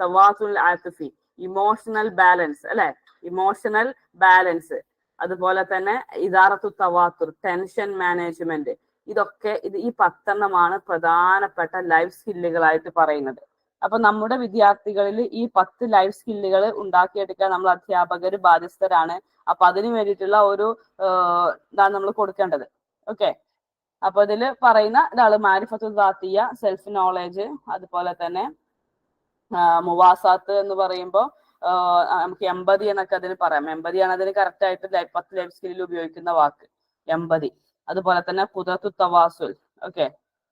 തവാസുൽ ആതിഫി, ഇമോഷണൽ ബാലൻസ്, അല്ലെ? Emotional balance. അതുപോലെ തന്നെ ഇദാറത്തു തവാത്തുർ, ടെൻഷൻ മാനേജ്മെന്റ്. ഇതൊക്കെ ഈ 10 പ്രധാനപ്പെട്ട ലൈഫ് സ്കില്ലുകളായിട്ട് പറയുന്നത്. അപ്പൊ നമ്മുടെ വിദ്യാർത്ഥികളിൽ ഈ 10 ലൈഫ് സ്കില്ലുകൾ ഉണ്ടാക്കിയെടുക്കാൻ നമ്മൾ അധ്യാപകർ ബാധ്യസ്ഥരാണ്. അപ്പൊ അതിനു വേണ്ടിയിട്ടുള്ള ഒരു ഇതാണ് നമ്മൾ കൊടുക്കേണ്ടത്. ഓക്കെ, അപ്പൊ ഇതില് പറയുന്ന ഇതാണ് മാരിഫത്തു ദാത്തിയ, സെൽഫ് നോളേജ്. അതുപോലെ തന്നെ മുവാസാത്ത് എന്ന് പറയുമ്പോൾ നമുക്ക് എമ്പതി എന്നൊക്കെ അതിന് പറയാം. എമ്പതിയാണ് അതിന് കറക്റ്റ് ആയിട്ട് 10 ലൈഫ് സ്കില്ലിൽ ഉപയോഗിക്കുന്ന വാക്ക്, എമ്പതി. അതുപോലെ തന്നെ ഖുദ്റത്തു തവാസുൽ. ഓക്കെ,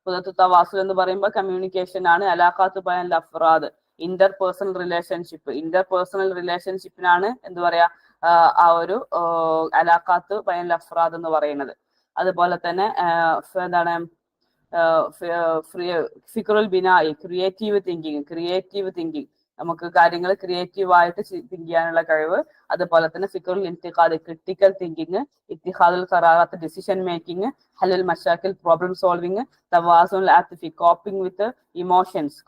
ഖുദ്റത്തു തവാസുൽ എന്ന് പറയുമ്പോൾ കമ്മ്യൂണിക്കേഷൻ ആണ്. അലാഖാത്ത് ബൈനൽ അഫ്റാദ്, ഇന്റർപേഴ്സണൽ റിലേഷൻഷിപ്പിനാണ് എന്ത് പറയാ ആ ഒരു അലാഖാത്ത് ബൈനൽ അഫ്റാദ് എന്ന് പറയുന്നത്. അതുപോലെ തന്നെ എന്താണ് ഫിക്റുൽ ബിനായി, ക്രിയേറ്റീവ് തിങ്കിങ്, നമുക്ക് കാര്യങ്ങൾ ക്രിയേറ്റീവായിട്ട് തിങ്ക് ചെയ്യാനുള്ള കഴിവ്. അതുപോലെ തന്നെ ഫിക്റുൽ ഇന്തിഖാദ്, ക്രിട്ടിക്കൽ തിങ്കിങ്. ഇത്തിഹാദുൽ ഖറാറാത്ത്, ഡിസിഷൻ മേക്കിംഗ്. ഹലുൽ മശാക്കിൽ, പ്രോബ്ലം സോൾവിംഗ്. തവാസുൽ ആതിഫി, കോപ്പിംഗ് വിത്ത് ഇമോഷൻസ്.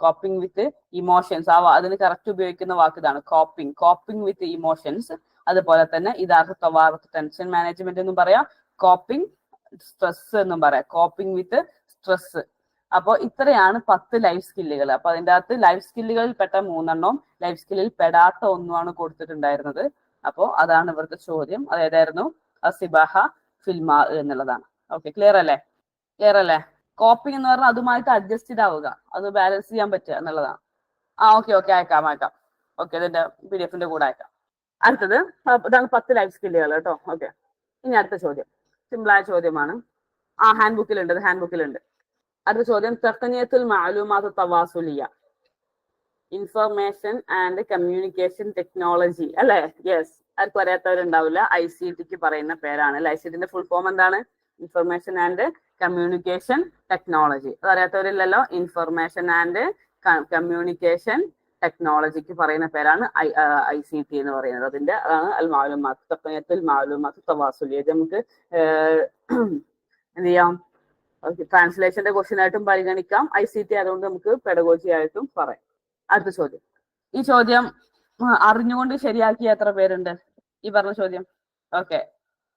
അതിന് കറക്റ്റ് ഉപയോഗിക്കുന്ന വാക്ക് ഇതാണ്, കോപ്പിംഗ് വിത്ത് ഇമോഷൻസ്. അതുപോലെ തന്നെ ഇദാറത്തു തവാറത്ത്, ടെൻഷൻ മാനേജ്മെന്റ് എന്നും പറയാം, കോപ്പിംഗ് സ്ട്രെസ് എന്നും പറയാം, കോപ്പിംഗ് വിത്ത് സ്ട്രെസ്. അപ്പോൾ ഇത്രയാണ് 10 ലൈഫ് സ്കില്ലുകൾ. അപ്പൊ അതിൻ്റെ അകത്ത് ലൈഫ് സ്കില്ലുകളിൽ പെട്ട 3 ലൈഫ് സ്കില്ലിൽ പെടാത്ത 1 കൊടുത്തിട്ടുണ്ടായിരുന്നത്. അപ്പോൾ അതാണ് ഇവിടുത്തെ ചോദ്യം. അതേതായിരുന്നു? അസിബാഹ ഫിൽമാ എന്നുള്ളതാണ്. ഓക്കെ, ക്ലിയർ അല്ലേ? കോപ്പിംഗ് എന്ന് പറഞ്ഞാൽ അതുമായിട്ട് അഡ്ജസ്റ്റഡ് ആവുക, അത് ബാലൻസ് ചെയ്യാൻ പറ്റുക എന്നുള്ളതാണ്. ഓക്കെ, അയക്കാം. ഓക്കെ, ഇതിന്റെ PDF-ന്റെ കൂടെ അയക്കാം. അടുത്തത് ഇതാണ് 10 ലൈഫ് സ്കില്ലുകൾ കേട്ടോ. ഓക്കെ, ഇനി അടുത്ത ചോദ്യം സിമ്പിളായ ചോദ്യമാണ്. ഹാൻഡ് ബുക്കിലുണ്ട്. അടുത്ത ചോദ്യം തഖ്നിയത്തുൽ മഅലൂമാത്ത് തവാസുലിയ, ഇൻഫർമേഷൻ ആൻഡ് കമ്മ്യൂണിക്കേഷൻ ടെക്നോളജി, അല്ലെ? യെസ്, ആർക്കും അറിയാത്തവരുണ്ടാവില്ല. ICT പറയുന്ന പേരാണ്, അല്ലെ? ICT ഫുൾ ഫോം എന്താണ്? Information and communication technology. അത് അറിയാത്തവരില്ലല്ലോ. ഇൻഫർമേഷൻ ആൻഡ് കമ്മ്യൂണിക്കേഷൻ ടെക്നോളജിക്ക് പറയുന്ന പേരാണ് ICT എന്ന് പറയുന്നത്. അതിന്റെ അതാണ് അൽ മഅലൂമാത്ത്, തഖ്നിയത്തുൽ മഅലൂമാത്ത് തവാസുലിയ. നമുക്ക് എന്ത് ചെയ്യാം? ട്രാൻസ്ലേഷന്റെ ക്വസ്റ്റ്യൻ ആയിട്ടും പരിഗണിക്കാം. ICT അതുകൊണ്ട് നമുക്ക് പെഡഗോജി ആയിട്ടും പറയാം. അടുത്ത ചോദ്യം. ഈ ചോദ്യം അറിഞ്ഞുകൊണ്ട് ശരിയാക്കിയ എത്ര പേരുണ്ട് ഈ പറഞ്ഞ ചോദ്യം? Okay,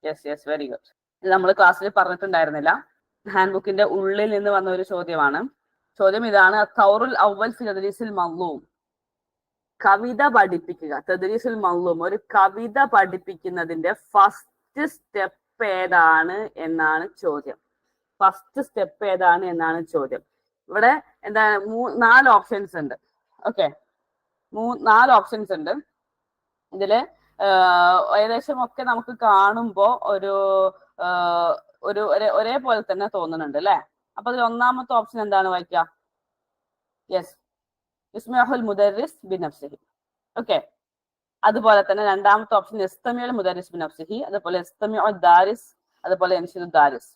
yes, very good. ഇത് നമ്മൾ ക്ലാസ്സിൽ പറഞ്ഞിട്ടുണ്ടായിരുന്നില്ല. ഹാൻഡ് ബുക്കിന്റെ ഉള്ളിൽ നിന്ന് വന്ന ഒരു ചോദ്യമാണ്. ചോദ്യം ഇതാണ്: തൗറുൽ അവൽ ഫി തദ്രീസിൽ മദ്ലൂം. കവിത പഠിപ്പിക്കുക, തദ്രീസുൽ മഅ്ലൂം, ഒരു കവിത പഠിപ്പിക്കുന്നതിന്റെ ഫസ്റ്റ് സ്റ്റെപ്പ് ഏതാണ് എന്നാണ് ചോദ്യം. ഫസ്റ്റ് സ്റ്റെപ്പ് ഏതാണ് എന്നാണ് ചോദ്യം. ഇവിടെ എന്താണ് 4 ഓപ്ഷൻസ് ഉണ്ട്. ഓക്കെ, 4 ഓപ്ഷൻസ് ഉണ്ട് ഇതില്. ഏകദേശം ഒക്കെ നമുക്ക് കാണുമ്പോ ഒരേപോലെ തന്നെ തോന്നുന്നുണ്ട് അല്ലെ. അപ്പൊ അതിൽ ഒന്നാമത്തെ ഓപ്ഷൻ എന്താണ് വായിക്കുക? യെസ്, യുസ്മിഉൽ മുദർരിസ് ബിനഫ്സിഹി. ഓക്കെ, അതുപോലെ തന്നെ രണ്ടാമത്തെ ഓപ്ഷൻ യസ്തമിഉൽ മുദർരിസ് ബിനഫ്സിഹി, അതുപോലെ യസ്തമിഉ ദാരിസ്, അതുപോലെ യൻഷിദു ദാരിസ്.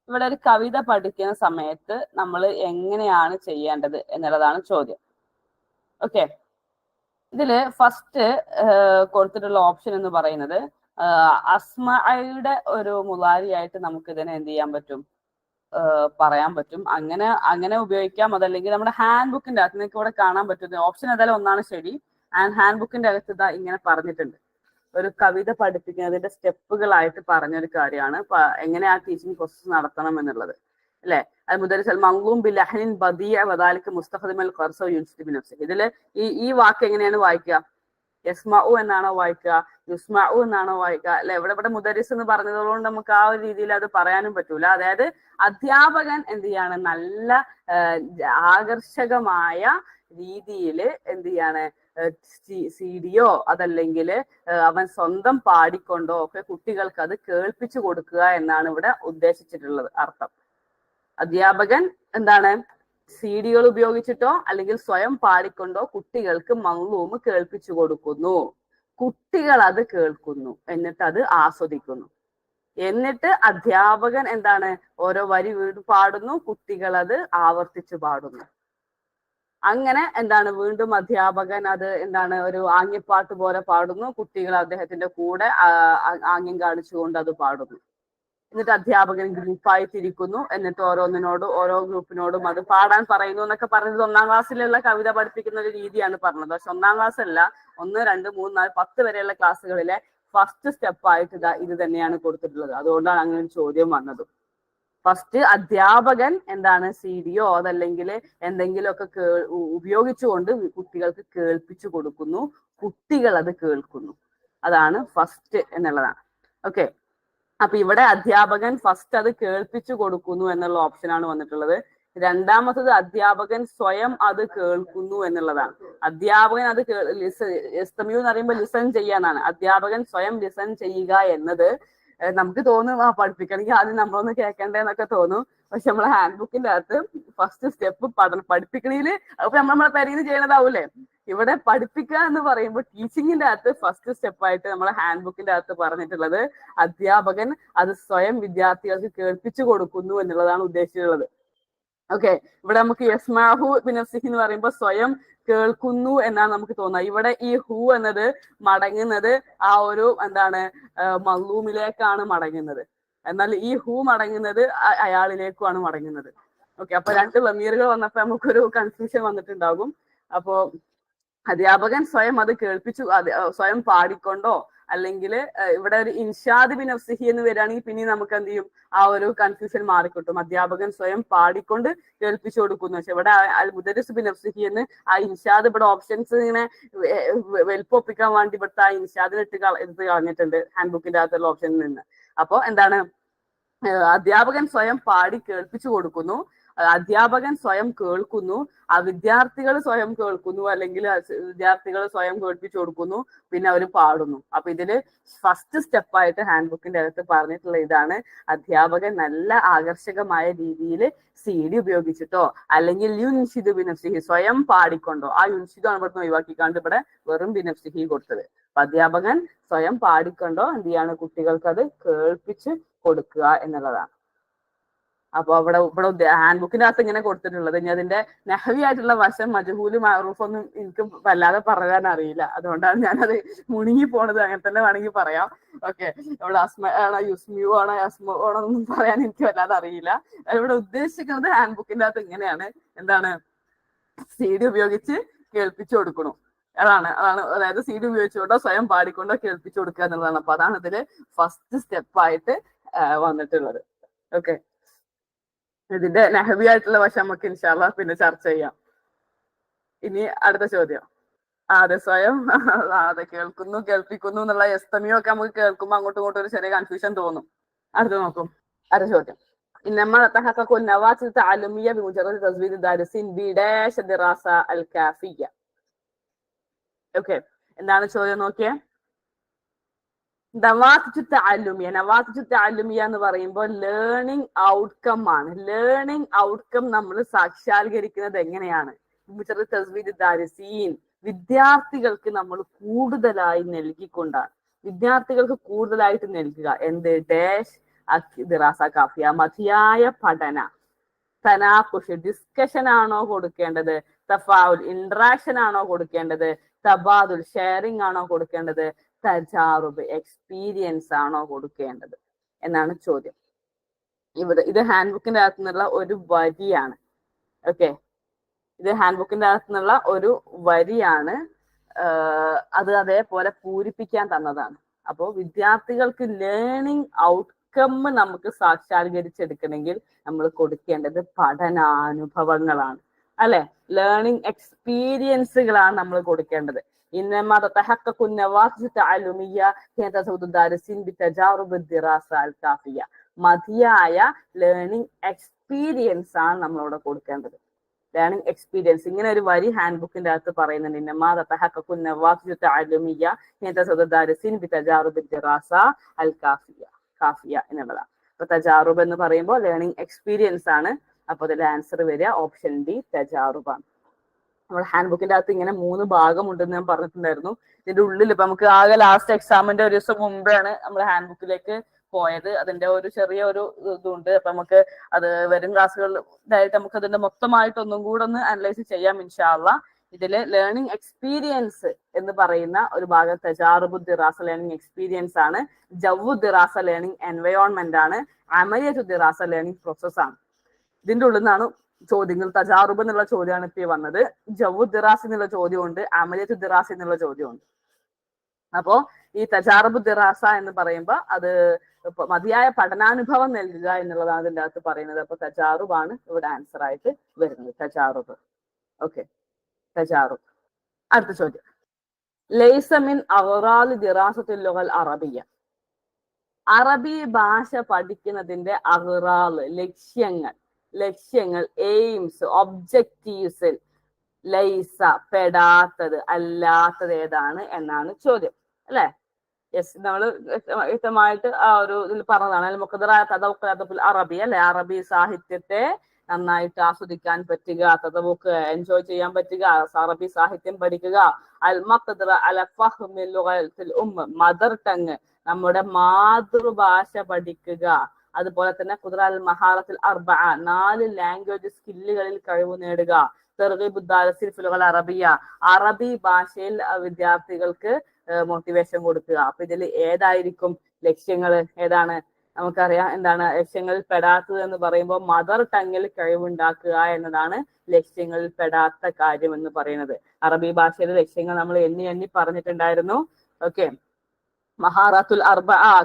ഇവിടെ ഒരു കവിത പഠിക്കുന്ന സമയത്ത് നമ്മൾ എങ്ങനെയാണ് ചെയ്യേണ്ടത് എന്നുള്ളതാണ് ചോദ്യം. ഓക്കെ, ഇതില് ഫസ്റ്റ് കൊടുത്തിട്ടുള്ള ഓപ്ഷൻ എന്ന് പറയുന്നത് അസ്മയുടെ ഒരു മുലാരിയായിട്ട് നമുക്ക് ഇതിനെ എന്ത് ചെയ്യാൻ പറ്റും, പറയാൻ പറ്റും. അങ്ങനെ ഉപയോഗിക്കാം. അതല്ലെങ്കിൽ നമ്മുടെ ഹാൻഡ് ബുക്കിന്റെ അകത്ത് നിങ്ങൾക്ക് ഇവിടെ കാണാൻ പറ്റും. ഓപ്ഷൻ ഏതായാലും ഒന്നാണ് ശരി. ഹാൻഡ് ബുക്കിന്റെ അകത്ത് ഇതാ ഇങ്ങനെ പറഞ്ഞിട്ടുണ്ട്. ഒരു കവിത പഠിപ്പിക്കുന്നതിന്റെ സ്റ്റെപ്പുകളായിട്ട് പറഞ്ഞൊരു കാര്യമാണ് എങ്ങനെ ആ ടീച്ചിങ് പ്രോസസ് നടത്തണം എന്നുള്ളത് അല്ലെ. അത് മുദരിസ് മംഗ്ലൂം ബിലഹ്നിൻ ബദിയ വദാലിക മുസ്തഖദിമൽ ഖർസ യുൻസിദ് ബിനഫ്സിഹി. ഇതില് ഈ വാക്ക് എങ്ങനെയാണ് വായിക്കുക? യസ്മഉ എന്നാണോ വായിക്കുക, യുസ്മഉ എന്നാണോ വായിക്കുക അല്ലെ? ഇവിടെ മുദരിസ് എന്ന് പറഞ്ഞതുകൊണ്ട് നമുക്ക് ആ ഒരു രീതിയിൽ അത് പറയാനും പറ്റൂല. അതായത് അധ്യാപകൻ എന്ത് ചെയ്യാണ്, നല്ല ആകർഷകമായ രീതിയിൽ എന്ത് ചെയ്യാണ്, സിഡിയോ അതല്ലെങ്കിൽ അവൻ സ്വന്തം പാടിക്കൊണ്ടോ ഒക്കെ കുട്ടികൾക്ക് അത് കേൾപ്പിച്ചു കൊടുക്കുക എന്നാണ് ഇവിടെ ഉദ്ദേശിച്ചിട്ടുള്ളത് അർത്ഥം. അധ്യാപകൻ എന്താണ്, സിഡികൾ ഉപയോഗിച്ചിട്ടോ അല്ലെങ്കിൽ സ്വയം പാടിക്കൊണ്ടോ കുട്ടികൾക്ക് മംഗ്ലൂം കേൾപ്പിച്ചു കൊടുക്കുന്നു. കുട്ടികൾ അത് കേൾക്കുന്നു, എന്നിട്ട് അത് ആസ്വദിക്കുന്നു. എന്നിട്ട് അധ്യാപകൻ എന്താണ്, ഓരോ വരി വീണ്ടും പാടുന്നു, കുട്ടികൾ അത് ആവർത്തിച്ചു പാടുന്നു. അങ്ങനെ എന്താണ്, വീണ്ടും അധ്യാപകൻ അത് എന്താണ്, ഒരു ആംഗ്യപ്പാട്ട് പോലെ പാടുന്നു. കുട്ടികൾ അദ്ദേഹത്തിന്റെ കൂടെ ആംഗ്യം കാണിച്ചുകൊണ്ട് അത് പാടുന്നു. എന്നിട്ട് അധ്യാപകൻ ഗ്രൂപ്പായി തിരിക്കുന്നു. എന്നിട്ട് ഓരോ ഗ്രൂപ്പിനോടും അത് പാടാൻ പറയുന്നു എന്നൊക്കെ പറഞ്ഞത് 1-ാം ക്ലാസ്സിലുള്ള കവിത പഠിപ്പിക്കുന്ന ഒരു രീതിയാണ് പറഞ്ഞത്. പക്ഷെ 1-ാം ക്ലാസ് അല്ല, 1, 2, 3, 4, 10 വരെയുള്ള ക്ലാസ്സുകളിലെ ഫസ്റ്റ് സ്റ്റെപ്പായിട്ട് ഇത് തന്നെയാണ് കൊടുത്തിട്ടുള്ളത്. അതുകൊണ്ടാണ് അങ്ങനെ ഒരു ചോദ്യം വന്നത്. ഫസ്റ്റ് അധ്യാപകൻ എന്താണ്, സിഡിയോ അതല്ലെങ്കിൽ എന്തെങ്കിലുമൊക്കെ ഉപയോഗിച്ചുകൊണ്ട് കുട്ടികൾക്ക് കേൾപ്പിച്ചു കൊടുക്കുന്നു. കുട്ടികൾ അത് കേൾക്കുന്നു. അതാണ് ഫസ്റ്റ് എന്നുള്ളതാണ്. ഓക്കെ, അപ്പൊ ഇവിടെ അധ്യാപകൻ ഫസ്റ്റ് അത് കേൾപ്പിച്ചു കൊടുക്കുന്നു എന്നുള്ള ഓപ്ഷനാണ് വന്നിട്ടുള്ളത്. രണ്ടാമത്തത് അധ്യാപകൻ സ്വയം അത് കേൾക്കുന്നു എന്നുള്ളതാണ്. അധ്യാപകൻ അത് എന്ന് പറയുമ്പോൾ ലിസൺ ചെയ്യാനാണ്. അധ്യാപകൻ സ്വയം ലിസൺ ചെയ്യുക എന്നത് നമുക്ക് തോന്നും പഠിപ്പിക്കണമെങ്കിൽ ആദ്യം നമ്മളൊന്ന് കേൾക്കണ്ടേന്നൊക്കെ തോന്നും. പക്ഷെ നമ്മളെ ഹാൻഡ് ബുക്കിന്റെ അകത്ത് ഫസ്റ്റ് സ്റ്റെപ്പ് പഠിപ്പിക്കണേല് അപ്പൊ നമ്മളെ പെരയിൽ ചെയ്യണതാവൂലേ. ഇവിടെ പഠിപ്പിക്കുക എന്ന് പറയുമ്പോൾ ടീച്ചിങ്ങിന്റെ അകത്ത് ഫസ്റ്റ് സ്റ്റെപ്പായിട്ട് നമ്മളെ ഹാൻഡ് ബുക്കിന്റെ അകത്ത് പറഞ്ഞിട്ടുള്ളത് അധ്യാപകൻ അത് സ്വയം വിദ്യാർത്ഥികൾക്ക് കേൾപ്പിച്ചു കൊടുക്കുന്നു എന്നുള്ളതാണ് ഉദ്ദേശിച്ചിട്ടുള്ളത്. ഓക്കെ, ഇവിടെ നമുക്ക് യസ്മാഹു ബിനഫ്സിഹി എന്ന് പറയുമ്പോൾ സ്വയം കേൾക്കുന്നു എന്നാണ് നമുക്ക് തോന്നുക. ഇവിടെ ഈ ഹു എന്നത് മടങ്ങുന്നത് ആ ഒരു എന്താണ്, മംഗ്ലൂമിലേക്കാണ് മടങ്ങുന്നത്. എന്നാൽ ഈ ഹു മടങ്ങുന്നത് അയാളിലേക്കുമാണ് മടങ്ങുന്നത്. ഓക്കെ, അപ്പൊ 2 ലമീറുകൾ വന്നപ്പോ നമുക്കൊരു കൺഫ്യൂഷൻ വന്നിട്ടുണ്ടാകും. അപ്പോ അധ്യാപകൻ സ്വയം അത് കേൾപ്പിച്ചു, സ്വയം പാടിക്കൊണ്ടോ അല്ലെങ്കിൽ ഇവിടെ ഒരു ഇൻഷാദ് ബിനഫ്സിഹി എന്ന് വരികയാണെങ്കിൽ പിന്നെ നമുക്ക് എന്ത് ചെയ്യും, ആ ഒരു കൺഫ്യൂഷൻ മാറിക്കിട്ടും. അധ്യാപകൻ സ്വയം പാടിക്കൊണ്ട് കേൾപ്പിച്ചു കൊടുക്കുന്നു. പക്ഷെ ഇവിടെ അൽ മുദരിസ് ബിനഫ്സിഹി എന്ന് ആ ഇൻഷാദ് ഇവിടെ ഓപ്ഷൻസ് ഇങ്ങനെ വെൽപ്പൊപ്പിക്കാൻ വേണ്ടി ഇവിടുത്തെ ആ ഇൻഷാദിന് എടുത്ത് കളഞ്ഞിട്ടുണ്ട് ഹാൻഡ് ബുക്കിന്റെ അകത്തുള്ള ഓപ്ഷനിൽ നിന്ന്. അപ്പൊ എന്താണ്, അധ്യാപകൻ സ്വയം പാടി കേൾപ്പിച്ചു കൊടുക്കുന്നു, അധ്യാപകൻ സ്വയം കേൾക്കുന്നു, ആ വിദ്യാർത്ഥികൾ സ്വയം കേൾക്കുന്നു, അല്ലെങ്കിൽ വിദ്യാർത്ഥികൾ സ്വയം കേൾപ്പിച്ചു കൊടുക്കുന്നു, പിന്നെ അവർ പാടുന്നു. അപ്പൊ ഇതില് ഫസ്റ്റ് സ്റ്റെപ്പായിട്ട് ഹാൻഡ് ബുക്കിന്റെ അകത്ത് പറഞ്ഞിട്ടുള്ള ഇതാണ്, അധ്യാപകൻ നല്ല ആകർഷകമായ രീതിയിൽ സിഡി ഉപയോഗിച്ചിട്ടോ അല്ലെങ്കിൽ യുൻഷിദ് ബിനഫ്സിഹി സ്വയം പാടിക്കൊണ്ടോ, ആ യുൻഷിദ് ആണ് ഇവിടുന്ന് ഒഴിവാക്കിക്കാണ്ട് ഇവിടെ വെറും ബിനഫ്സിഹി കൊടുത്തത്. അപ്പൊ അധ്യാപകൻ സ്വയം പാടിക്കൊണ്ടോ എന്ത് ചെയ്യാണ്, കുട്ടികൾക്ക് അത് കേൾപ്പിച്ച് കൊടുക്കുക എന്നുള്ളതാണ്. അപ്പൊ ഇവിടെ ഹാൻഡ് ബുക്കിന്റെ അകത്ത് ഇങ്ങനെ കൊടുത്തിട്ടുള്ളത്. ഇനി അതിന്റെ നഹവി ആയിട്ടുള്ള വശം മജ്ഹൂല് മഅറൂഫ് ഒന്നും എനിക്ക് വല്ലാതെ പറയാൻ അറിയില്ല. അതുകൊണ്ടാണ് ഞാനത് മുണുങ്ങി പോണത്. അങ്ങനെ തന്നെ വേണമെങ്കിൽ പറയാം. ഓക്കെ, ഇവിടെ അസ്മ ആണോ യുസ്മിയു ആണോ അസ്മ ആണോ ഒന്നും പറയാൻ എനിക്ക് വല്ലാതെ അറിയില്ല. ഇവിടെ ഉദ്ദേശിക്കുന്നത് ഹാൻഡ് ബുക്കിന്റെ അകത്ത് ഇങ്ങനെയാണ്, എന്താണ്, സിഡി ഉപയോഗിച്ച് കേൾപ്പിച്ചു കൊടുക്കണു. അതാണ് അതായത് സിഡി ഉപയോഗിച്ചുകൊണ്ടോ സ്വയം പാടിക്കൊണ്ടോ കേൾപ്പിച്ചു കൊടുക്കുക എന്നുള്ളതാണ്. അപ്പൊ അതാണ് ഇതില് ഫസ്റ്റ് സ്റ്റെപ്പായിട്ട് വന്നിട്ടുള്ളത്. ഓക്കെ, ഇതിന്റെ നഹവി ആയിട്ടുള്ള വശം നമുക്ക് ഇൻഷാ അല്ലാഹ് പിന്നെ ചർച്ച ചെയ്യാം. ഇനി അടുത്ത ചോദ്യം. അതെ, സ്വയം അതെ കേൾക്കുന്നു കേൾപ്പിക്കുന്നു എന്നുള്ള എസ്തമിയോ ഒക്കെ നമുക്ക് കേൾക്കുമ്പോൾ അങ്ങോട്ടും ഇങ്ങോട്ടും ഒരു ചെറിയ കൺഫ്യൂഷൻ തോന്നും. അടുത്ത് നോക്കും. അടുത്ത ചോദ്യം. إنما تحقق النواة التعلمية بمجرد تزويد الدارسين بداية الدراسة الكافية. ഓക്കെ, എന്താണ് ചോദ്യം നോക്കിയേ. നവാത്തു തഅല്ലുമിയ എന്ന് പറയുമ്പോൾ ലേണിംഗ് ഔട്ട്കം ആണ്. ലേണിംഗ് ഔട്ട്കം നമ്മൾ സാക്ഷാത്കരിക്കുന്നത് എങ്ങനെയാണ്? വിദ്യാർത്ഥികൾക്ക് നമ്മൾ കൂടുതലായി നൽകിക്കൊണ്ടാണ്. വിദ്യാർത്ഥികൾക്ക് കൂടുതലായിട്ട് നൽകുക എന്ത്? ഡാഷ് ദിറാസ കാഫിയ, മതിയായ പഠന. തനാഖുഷ് ഡിസ്കഷൻ ആണോ കൊടുക്കേണ്ടത്? തഫാഉൽ ഇന്ററാക്ഷൻ ആണോ കൊടുക്കേണ്ടത്? തബാദുൽ ഷെയറിംഗ് ആണോ കൊടുക്കേണ്ടത്? തജാറുബ് എക്സ്പീരിയൻസ് ആണോ കൊടുക്കേണ്ടത് എന്നാണ് ചോദ്യം. ഇവിടെ ഇത് ഹാൻഡ് ബുക്കിന്റെ അകത്തു നിന്നുള്ള ഒരു വരിയാണ്. ഓക്കെ, ഇത് ഹാൻഡ് ബുക്കിന്റെ അകത്തു നിന്നുള്ള ഒരു വരിയാണ്. അത് അതേപോലെ പൂരിപ്പിക്കാൻ തന്നതാണ്. അപ്പോൾ വിദ്യാർത്ഥികൾക്ക് ലേണിംഗ് ഔട്ട്കം നമുക്ക് സാക്ഷാത്കരിച്ചെടുക്കണമെങ്കിൽ നമ്മൾ കൊടുക്കേണ്ടത് പഠനാനുഭവങ്ങളാണ്, അല്ലെ? ലേണിംഗ് എക്സ്പീരിയൻസുകളാണ് നമ്മൾ കൊടുക്കേണ്ടത്. إنما تتحقق النواقص التعلمية حين تزود الدارسين بتجارب الدراسة الكافية. മതിയായ ലേണിംഗ് എക്സ്പീരിയൻസ് ആണ് നമ്മളവിടെ കൊടുക്കേണ്ടത്. ലേണിംഗ് എക്സ്പീരിയൻസ് ഇങ്ങനെ ഒരു വരി ഹാൻഡ് ബുക്കിന്റെ അകത്ത് പറയുന്നുണ്ട്. إنما تتحقق النواقص التعلمية حين تزود الدارسين بتجارب الدراسة الكافية. കാഫിയ എന്നുള്ളതാണ്. അപ്പൊ തജാറുബ് എന്ന് പറയുമ്പോൾ ലേണിംഗ് എക്സ്പീരിയൻസ് ആണ്. അപ്പൊ അതിന്റെ ആൻസർ വരിക ഓപ്ഷൻ ഡി, തജാറുബാണ്. നമ്മുടെ ഹാൻഡ് ബുക്കിന്റെ അകത്ത് ഇങ്ങനെ 3 ഭാഗമുണ്ടെന്ന് ഞാൻ പറഞ്ഞിട്ടുണ്ടായിരുന്നു. ഇതിന്റെ ഉള്ളിൽ ഇപ്പൊ നമുക്ക് ആകെ ലാസ്റ്റ് എക്സാമിന്റെ ഒരു ദിവസം മുമ്പാണ് നമ്മൾ ഹാൻഡ് ബുക്കിലേക്ക് പോയത്. അതിന്റെ ഒരു ചെറിയ ഒരു ഇതുണ്ട്. അപ്പൊ നമുക്ക് അത് വരും ക്ലാസ്സുകളിലായിട്ട് നമുക്ക് അതിന്റെ മൊത്തമായിട്ട് ഒന്നും കൂടെ ഒന്ന് അനലൈസ് ചെയ്യാം ഇൻഷാ അല്ലാഹ്. ഇതില് ലേണിംഗ് എക്സ്പീരിയൻസ് എന്ന് പറയുന്ന ഒരു ഭാഗം തജാറുബു ദിറാസ ലേണിംഗ് എക്സ്പീരിയൻസ് ആണ്. ജവ്വു ദിറാസ ലേണിംഗ് എൻവയോൺമെന്റ് ആണ്. അമലിയത്തു ദിറാസ ലേണിംഗ് പ്രോസസ് ആണ്. ഇതിന്റെ ഉള്ളിൽ നിന്നാണ് ചോദ്യങ്ങൾ. തജാറുബ് എന്നുള്ള ചോദ്യമാണ് ഇപ്പൊ വന്നത്. ജവ്വു ദിറാസ് എന്നുള്ള ചോദ്യമുണ്ട്, അമലിയത്തു ദിറാസ് എന്നുള്ള ചോദ്യമുണ്ട്. അപ്പോ ഈ തജാറുബു ദിറാസ എന്ന് പറയുമ്പോൾ അത് മതിയായ പഠനാനുഭവം നൽകുക എന്നുള്ളതാണ് ഇതിന്റെ അകത്ത് പറയുന്നത്. അപ്പൊ തജാറുബാണ് ഇവിടെ ആൻസർ ആയിട്ട് വരുന്നത്. തജാറുബ്. ഓക്കെ, തജാറുബ്. അടുത്ത ചോദ്യം. ലൈസ മിൻ അഗ്റാദി ദിറാസത്തുൽ ലുഗൽ അറബിയ്യ. അറബി ഭാഷ പഠിക്കുന്നതിന്റെ അഗ്റാദ് ലക്ഷ്യങ്ങൾ എയിംസ് ഒബ്ജക്റ്റീവ്സിൽ ലൈസ പെടാത്തത് അല്ലാത്തത് ഏതാണ് എന്നാണ് ചോദ്യം, അല്ലെ? യെസ്, നമ്മൾ വ്യക്തമായിട്ട് ആ ഒരു ഇതിൽ പറഞ്ഞതാണ്. അറബി അല്ലെ, അറബി സാഹിത്യത്തെ നന്നായിട്ട് ആസ്വദിക്കാൻ പറ്റുക, തദവുക്ക് എൻജോയ് ചെയ്യാൻ പറ്റുക, അറബി സാഹിത്യം പഠിക്കുക. അൽ മഖ്ദറ അല ഫഹ്മിൽ ലുഗത്തിൽ മദർ ടങ്, നമ്മുടെ മാതൃഭാഷ പഠിക്കുക. അതുപോലെ തന്നെ ഖുദ്റ അൽ മഹാറത്തിൽ 4 ലാംഗ്വേജ് സ്കില്ലുകളിൽ കഴിവ് നേടുക. തർഗീബു ദാരസിൽ ഫിൽ ലുഗൽ അറബിയ, അറബി ഭാഷയിൽ വിദ്യാർത്ഥികൾക്ക് മോട്ടിവേഷൻ കൊടുക്കുക. അപ്പൊ ഇതിൽ ഏതായിരിക്കും ലക്ഷ്യങ്ങൾ? ഏതാണ്? നമുക്കറിയാം എന്താണ് ലക്ഷ്യങ്ങളിൽ പെടാത്തത് എന്ന് പറയുമ്പോൾ മദർ ടങ്ങിൽ കഴിവുണ്ടാക്കുക എന്നതാണ് ലക്ഷ്യങ്ങളിൽ പെടാത്ത കാര്യം എന്ന് പറയുന്നത്. അറബി ഭാഷയിലെ ലക്ഷ്യങ്ങൾ നമ്മൾ എണ്ണി പറഞ്ഞിട്ടുണ്ടായിരുന്നു. ഓക്കെ, മഹാറാത്തുൽ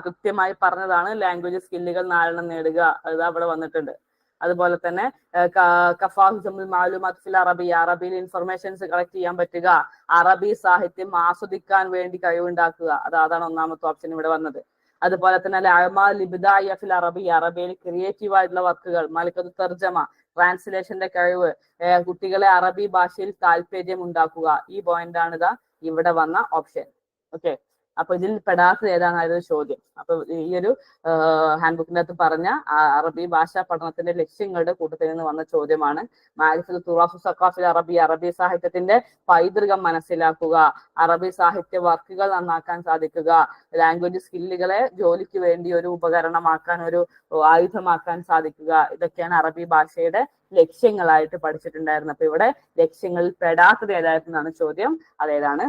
കൃത്യമായി പറഞ്ഞതാണ്. ലാംഗ്വേജ് സ്കില്ലുകൾ 4 നേടുക, അത് അവിടെ വന്നിട്ടുണ്ട്. അതുപോലെ തന്നെ അറബിയിൽ ഇൻഫർമേഷൻസ് കളക്ട് ചെയ്യാൻ പറ്റുക, അറബി സാഹിത്യം ആസ്വദിക്കാൻ വേണ്ടി കഴിവുണ്ടാക്കുക, അതാണ് 1ാമത്തെ ഓപ്ഷൻ ഇവിടെ വന്നത്. അതുപോലെ തന്നെ അറബിയിൽ ക്രിയേറ്റീവ് ആയിട്ടുള്ള വർക്കുകൾ, മലക്കത്ത് തർജമ ട്രാൻസ്ലേഷന്റെ കഴിവ്, കുട്ടികളെ അറബി ഭാഷയിൽ താല്പര്യം ഉണ്ടാക്കുക. ഈ പോയിന്റാണ് ഇതാ ഇവിടെ വന്ന ഓപ്ഷൻ. ഓക്കെ, അപ്പൊ ഇതിൽ പെടാത്തത് ഏതാണെന്നായിരുന്നു ചോദ്യം. അപ്പൊ ഈ ഒരു ഹാൻഡ് ബുക്കിന്റെ അകത്ത് പറഞ്ഞ അറബി ഭാഷാ പഠനത്തിന്റെ ലക്ഷ്യങ്ങളുടെ കൂട്ടത്തിൽ നിന്ന് വന്ന ചോദ്യമാണ്. അറബി സാഹിത്യത്തിന്റെ പൈതൃകം മനസ്സിലാക്കുക, അറബി സാഹിത്യ വർക്കുകൾ നന്നാക്കാൻ സാധിക്കുക, ലാംഗ്വേജ് സ്കില്ലുകളെ ജോലിക്ക് വേണ്ടി ഒരു ഉപകരണമാക്കാൻ, ഒരു ആയുധമാക്കാൻ സാധിക്കുക. ഇതൊക്കെയാണ് അറബി ഭാഷയുടെ ലക്ഷ്യങ്ങളായിട്ട് പഠിച്ചിട്ടുണ്ടായിരുന്നത്. അപ്പൊ ഇവിടെ ലക്ഷ്യങ്ങളിൽ പെടാത്തത് ഏതായിരുന്നാണ് ചോദ്യം. അതേതാണ്?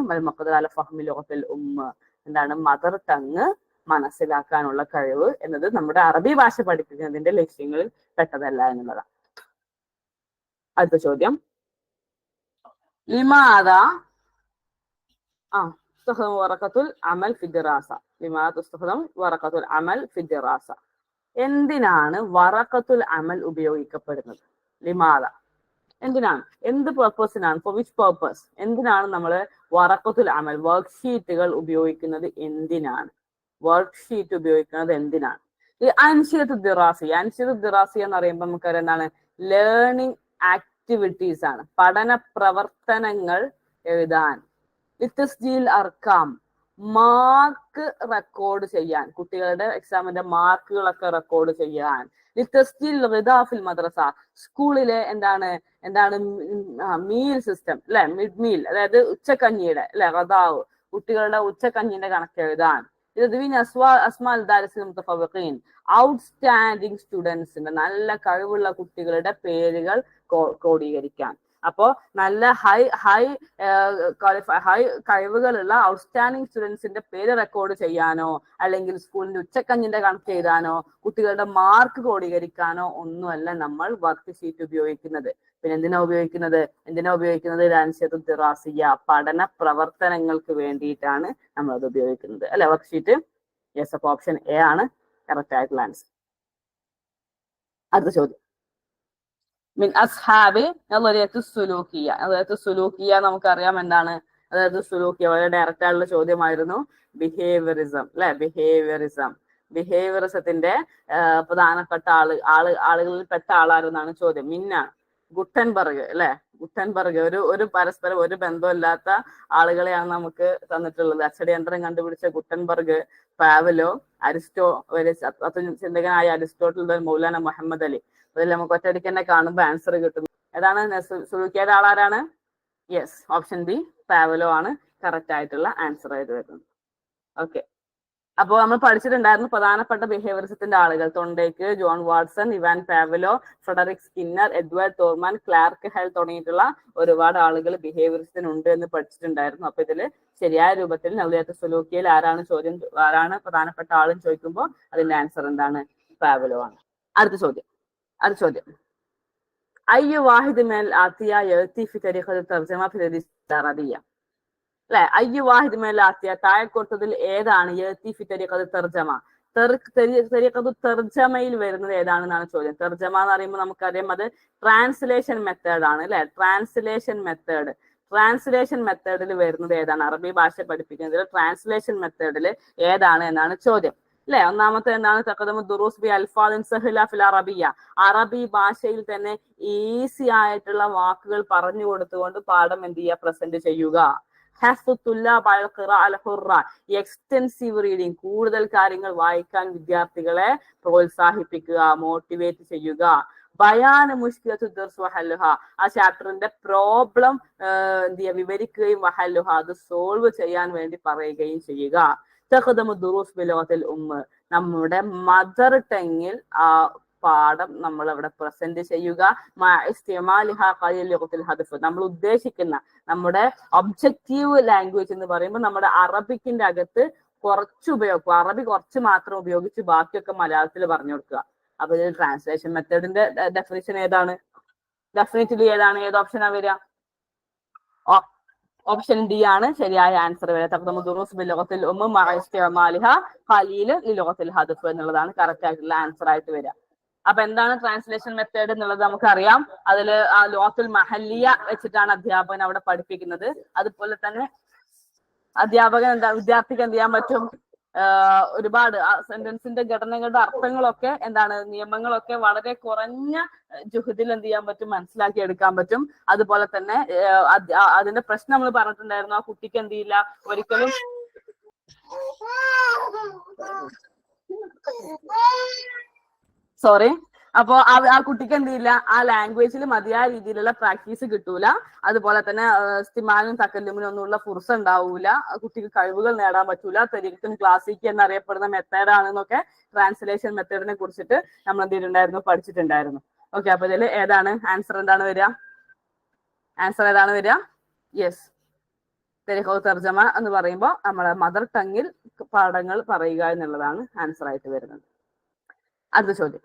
എന്താണ്? മദർ ടങ് മനസ്സിലാക്കാനുള്ള കഴിവ് എന്നത് നമ്മുടെ അറബി ഭാഷ പഠിപ്പിക്കുന്നതിന്റെ ലക്ഷ്യങ്ങളിൽ പെട്ടതല്ല എന്നുള്ളതാണ്. അടുത്ത ചോദ്യം. ലിമാദ വറഖത്തുൽ അമൽ ഫി ദിറാസ. വറഖത്തുൽ അമൽ ഫി ദിറാസ. എന്തിനാണ് വറഖത്തുൽ അമൽ ഉപയോഗിക്കപ്പെടുന്നത്? ലിമാദ എന്തിനാണ്, എന്ത് പർപ്പസിനാണ്, ഫോർ വിച്ച് പർപ്പസ്, എന്തിനാണ് നമ്മൾ വറഖത്തുൽ അമൽ വർക്ക് ഷീറ്റുകൾ ഉപയോഗിക്കുന്നത്, എന്തിനാണ് വർക്ക് ഷീറ്റ് ഉപയോഗിക്കുന്നത്, എന്തിനാണ്? ഈ അൻഷിദത്തു ദിറാസിയ, അൻഷിദത്തു ദിറാസിയ എന്ന് പറയുമ്പോൾ നമുക്കറിയാം എന്താണ്, ലേണിംഗ് ആക്ടിവിറ്റീസ് ആണ്, പഠന പ്രവർത്തനങ്ങൾ എഴുതാൻ. ലിത്തസ്ജീൽ അർക്കാം, മാർക്ക് റെക്കോർഡ് ചെയ്യാൻ, കുട്ടികളുടെ എക്സാമിന്റെ മാർക്കുകളൊക്കെ റെക്കോർഡ് ചെയ്യാൻ. ലിത്തസ്ജീൽ ഗിദാഫിൽ മദ്രസ, സ്കൂളിലെ എന്താണ് മീൽ സിസ്റ്റം അല്ലെ, മിഡ് മീൽ, അതായത് ഉച്ചക്കഞ്ഞിയുടെ അല്ലെ ഗദാവ്, കുട്ടികളുടെ ഉച്ചക്കഞ്ഞിന്റെ കണക്ക് എഴുതാൻ. ഔട്ട്സ്റ്റാൻഡിങ് സ്റ്റുഡൻസിന്റെ, നല്ല കഴിവുള്ള കുട്ടികളുടെ പേരുകൾ ക്രോഡീകരിക്കാൻ. അപ്പോ നല്ല ഹൈ കഴിവുകളുള്ള ഔട്ട്സ്റ്റാൻഡിങ് സ്റ്റുഡൻസിന്റെ പേര് റെക്കോർഡ് ചെയ്യാനോ അല്ലെങ്കിൽ സ്കൂളിന്റെ ഉച്ചക്കഞ്ഞിന്റെ കണക്ക് എഴുതാനോ കുട്ടികളുടെ മാർക്ക് ക്രോഡീകരിക്കാനോ ഒന്നുമല്ല നമ്മൾ വർക്ക് ഷീറ്റ് ഉപയോഗിക്കുന്നത്. പിന്നെ എന്തിനാ ഉപയോഗിക്കുന്നത്? അൻഷിദത്തു ദിറാസിയ, പഠന പ്രവർത്തനങ്ങൾക്ക് വേണ്ടിയിട്ടാണ് നമ്മൾ അത് ഉപയോഗിക്കുന്നത് അല്ലെ, വർക്ക് ഷീറ്റ്. യെസ്, അപ്പൊ ഓപ്ഷൻ എ ആണ് കറക്റ്റ് ആയിട്ടുള്ള ആൻസർ. അടുത്ത ചോദ്യം, മിൻ അസ്ഹാബി നളരിയത്തു സുലൂക്കിയ. നളരിയത്തു സുലൂക്കിയ നമുക്കറിയാം എന്താണ്, അതായത് സുലൂക്കിയ വളരെ ഡയറക്റ്റ് ആയിട്ടുള്ള ചോദ്യമായിരുന്നു. ബിഹേവിയറിസം അല്ലെ, ബിഹേവിയറിസത്തിന്റെ പ്രധാനപ്പെട്ട ആളുകളിൽ പെട്ട ആളാരെന്നാണ് ചോദ്യം. മിന്നാണ് ഗുട്ടൻബർഗ് അല്ലെ, ഗുട്ടൻബർഗ് ഒരു പരസ്പരം ഒരു ബന്ധമില്ലാത്ത ആളുകളെയാണ് നമുക്ക് തന്നിട്ടുള്ളത്. അച്ചടിയന്ത്രം കണ്ടുപിടിച്ച ഗുട്ടൻബർഗ്, പാവലോ, ചിന്തകനായ അരിസ്റ്റോട്ടിൽ, മൗലാന മുഹമ്മദ് അലി. അതിൽ നമുക്ക് ഒറ്റയടിക്ക് തന്നെ കാണുമ്പോൾ ആൻസർ കിട്ടും. ഏതാണ് സുലൂക്കിയുടെ ആളാരാണ്? യെസ്, ഓപ്ഷൻ ബി പാവലോ ആണ് കറക്റ്റ് ആയിട്ടുള്ള ആൻസർ ആയിട്ട് വരുന്നത്. ഓക്കെ, അപ്പോൾ നമ്മൾ പഠിച്ചിട്ടുണ്ടായിരുന്നു പ്രധാനപ്പെട്ട ബിഹേവിയറിസത്തിന്റെ ആളുകൾ. Thorndike, John Watson, Ivan Pavlov, Frederick Skinner, Edward Tolman, Clark Hull തുടങ്ങിയിട്ടുള്ള ഒരുപാട് ആളുകൾ ബിഹേവിയറിസത്തിന് ഉണ്ട് എന്ന് പഠിച്ചിട്ടുണ്ടായിരുന്നു. അപ്പൊ ഇതിൽ ശരിയായ രൂപത്തിൽ നളരിയത്തു സുലൂക്കിയയിൽ ആരാണ് പ്രധാനപ്പെട്ട ആളെന്ന് ചോദിക്കുമ്പോൾ അതിന്റെ ആൻസർ എന്താണ്? പാവലോ ആണ്. അടുത്ത ചോദ്യം അയ്യു വാഹിദ് മേൽ ആത്തിയ യഅതി ഫി തരീഖത്ത് തർജമ ഫി അറബിയ അല്ലെ, അയ്യു വാഹിദ് മേൽ ആത്തിയ താഴെ കൊടുത്തതിൽ ഏതാണ് യഅതി ഫി തരീഖത്ത് തർജമ, തരീഖത്തു തർജമയിൽ വരുന്നത് ഏതാണെന്നാണ് ചോദ്യം. തർജമ എന്ന് പറയുമ്പോൾ നമുക്കറിയാം അത് ട്രാൻസ്ലേഷൻ മെത്തേഡ് ആണ് അല്ലെ, ട്രാൻസ്ലേഷൻ മെത്തേഡിൽ വരുന്നത് ഏതാണ്? അറബി ഭാഷ പഠിപ്പിക്കുന്നതിൽ ട്രാൻസ്ലേഷൻ മെത്തേഡിൽ ഏതാണ് എന്നാണ് ചോദ്യം അല്ലെ. ഒന്നാമത്തെ എന്താണ്? തഖദമു ദുറൂസ് ബി അൽഫാദിൻ സഹ്ല ഫിൽ അറബിയ, അറബി ഭാഷയിൽ തന്നെ ഈസി ആയിട്ടുള്ള വാക്കുകൾ പറഞ്ഞു കൊടുത്തുകൊണ്ട് പാഠം എന്ത് ചെയ്യുക? പ്രസന്റ് ചെയ്യുക. എക്സ്റ്റെൻസീവ് റീഡിങ്, കൂടുതൽ കാര്യങ്ങൾ വായിക്കാൻ വിദ്യാർത്ഥികളെ പ്രോത്സാഹിപ്പിക്കുക, മോട്ടിവേറ്റ് ചെയ്യുക. ബയാന് മുഷ്കിലത്തു ദർസ് വഹല്ലുഹ, ആ ചാപ്റ്ററിന്റെ പ്രോബ്ലം എന്ത് ചെയ്യുക? വിവരിക്കുകയും വഹല്ലുഹ, അത് സോൾവ് ചെയ്യാൻ വേണ്ടി പറയുകയും ചെയ്യുക. തഖദമു ദുറൂസ് ബിലുഗത്തിൽ ഉമ്മ, നമ്മുടെ മദർ ടങ്ങിൽ ആ പാഠം നമ്മൾ അവിടെ പ്രസന്റ് ചെയ്യുക. നമ്മൾ ഉദ്ദേശിക്കുന്ന നമ്മുടെ ഒബ്ജക്റ്റീവ് ലാംഗ്വേജ് എന്ന് പറയുമ്പോൾ നമ്മുടെ അറബിക്കിന്റെ അകത്ത് അറബി കുറച്ച് മാത്രം ഉപയോഗിച്ച് ബാക്കിയൊക്കെ മലയാളത്തിൽ പറഞ്ഞു കൊടുക്കുക. അപ്പൊ ഇതിൽ ട്രാൻസ്ലേഷൻ മെത്തേഡിന്റെ ഡെഫിനിഷൻ ഏതാണ്? ഡെഫിനറ്റ്ലി ഏതാണ്? ഏത് ഓപ്ഷനാ വരിക? ഓപ്ഷൻ ഡി ആണ് ശരിയായ ആൻസർ വരിക. തഖദമു ദുറൂസ് ബിലുഗത്തിൽ ഉമ്മ മഅ ഇസ്തിഅമാലിഹ ഖലീൽ ലിലുഗത്തിൽ ഹദഫ് എന്നുള്ളതാണ് കറക്റ്റ് ആയിട്ടുള്ള ആൻസർ ആയിട്ട് വരിക. അപ്പൊ എന്താണ് ട്രാൻസ്ലേഷൻ മെത്തേഡ് എന്നുള്ളത് നമുക്കറിയാം. അതില് ആ ലുഗത്തുൽ മഹല്ലിയ വെച്ചിട്ടാണ് അധ്യാപകൻ അവിടെ പഠിപ്പിക്കുന്നത്. അതുപോലെ തന്നെ വിദ്യാർത്ഥിക്ക് എന്ത് ചെയ്യാൻ പറ്റും? ഒരുപാട് സെന്റൻസിന്റെ ഘടനകളുടെ അർത്ഥങ്ങളൊക്കെ നിയമങ്ങളൊക്കെ വളരെ കുറഞ്ഞ ജുഹദിൽ എന്ത് ചെയ്യാൻ പറ്റും? മനസ്സിലാക്കി എടുക്കാൻ പറ്റും. അതുപോലെ തന്നെ അതിന്റെ പ്രശ്നം നമ്മൾ പറഞ്ഞിട്ടുണ്ടായിരുന്നു. ആ കുട്ടിക്ക് എന്ത് ചെയ്യില്ല ഒരിക്കലും അപ്പോ ആ കുട്ടിക്ക് എന്ത് ചെയ്യില്ല, ആ ലാംഗ്വേജിൽ മതിയായ രീതിയിലുള്ള പ്രാക്ടീസ് കിട്ടൂല. അതുപോലെ തന്നെ ഇസ്തിമാലും തക്കല്ലുമിനും ഒന്നുമുള്ള ഫുർസ ഉണ്ടാവൂല. കുട്ടിക്ക് കഴിവുകൾ നേടാൻ പറ്റൂല. തരീഖത്തുൽ ക്ലാസിക് എന്നറിയപ്പെടുന്ന മെത്തേഡാണെന്നൊക്കെ ട്രാൻസ്ലേഷൻ മെത്തേഡിനെ കുറിച്ചിട്ട് നമ്മൾ എന്ത് ചെയ്തിട്ടുണ്ടായിരുന്നു? പഠിച്ചിട്ടുണ്ടായിരുന്നു. ഓക്കെ, അപ്പൊ ഇതിൽ ഏതാണ് ആൻസർ? ഏതാണ് വരിക? യെസ്, തരീഖത്തുൽ തർജമ എന്ന് പറയുമ്പോൾ നമ്മളെ മദർ ടങ്ങിൽ പാഠങ്ങൾ പറയുക എന്നുള്ളതാണ് ആൻസർ ആയിട്ട് വരുന്നത്. അടുത്ത ചോദ്യം,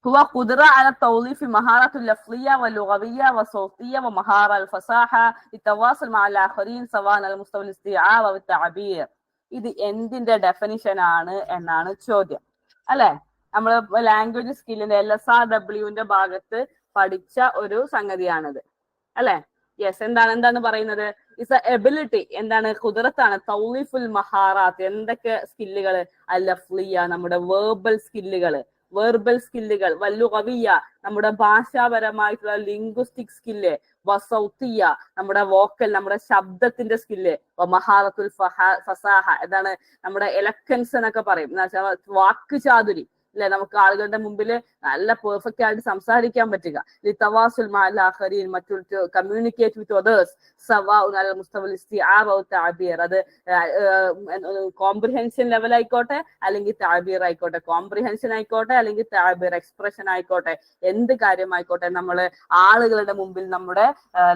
هو قدرة على التوظيف مهارة اللفظية واللغوية والصوتية ومهارة الفصاحة للتواصل مع الآخرين سواء على مستوى الاستيعاب أو التعبير. ഇത് എന്തിന്റെ ഡെഫിനിഷൻ ആണ് എന്നാണ് ചോദ്യം അല്ലെ. നമ്മൾ ലാംഗ്വേജ് സ്കില്ലിന്റെ LSRWന്റെ ഭാഗത്ത് പഠിച്ച ഒരു സംഗതിയാണിത് അല്ലെ. യെസ്, എന്താണ് പറയുന്നത്? ഇസ് എ എബിലിറ്റി, എന്താണ്? ഖുദ്റത്താണ്. തൗലിഫുൽ മഹാറാത്ത്, എന്തൊക്കെ സ്കില്ലുകൾ? അല്ലഫ്ലിയ, നമ്മുടെ വെർബൽ സ്കില്ലുകൾ, വല്ലുഗവിയ, നമ്മുടെ ഭാഷാപരമായിട്ടുള്ള ലിംഗ്വിസ്റ്റിക് സ്കില്ല്, വസൗത്തിയ, നമ്മുടെ വോക്കൽ, നമ്മുടെ ശബ്ദത്തിന്റെ സ്കില്ല്, മഹാറത്തുൽ ഫസാഹ, എന്താണ്? നമ്മുടെ എലക്കൻസ് എന്നൊക്കെ പറയും, വാക്ക് ചാതുരി അല്ലെ, നമുക്ക് ആളുകളുടെ മുമ്പിൽ നല്ല പെർഫെക്റ്റ് ആയിട്ട് സംസാരിക്കാൻ പറ്റുക. ലിതവാസുൽ മഅൽ ആഖരീൻ, മറ്റു കമ്മ്യൂണിക്കേറ്റ് വിത്ത് അതേഴ്സ്, സവാഉൻ അൽ മുസ്തവൽ ഇസ്തിആബ വ തഅബീർ, അത് കോംപ്രിഹെൻഷൻ ലെവൽ ആയിക്കോട്ടെ അല്ലെങ്കിൽ തഅബീർ ആയിക്കോട്ടെ, കോംപ്രിഹെൻഷൻ ആയിക്കോട്ടെ അല്ലെങ്കിൽ തഅബീർ എക്സ്പ്രഷൻ ആയിക്കോട്ടെ, എന്ത് കാര്യമായിക്കോട്ടെ, നമ്മൾ ആളുകളുടെ മുമ്പിൽ നമ്മുടെ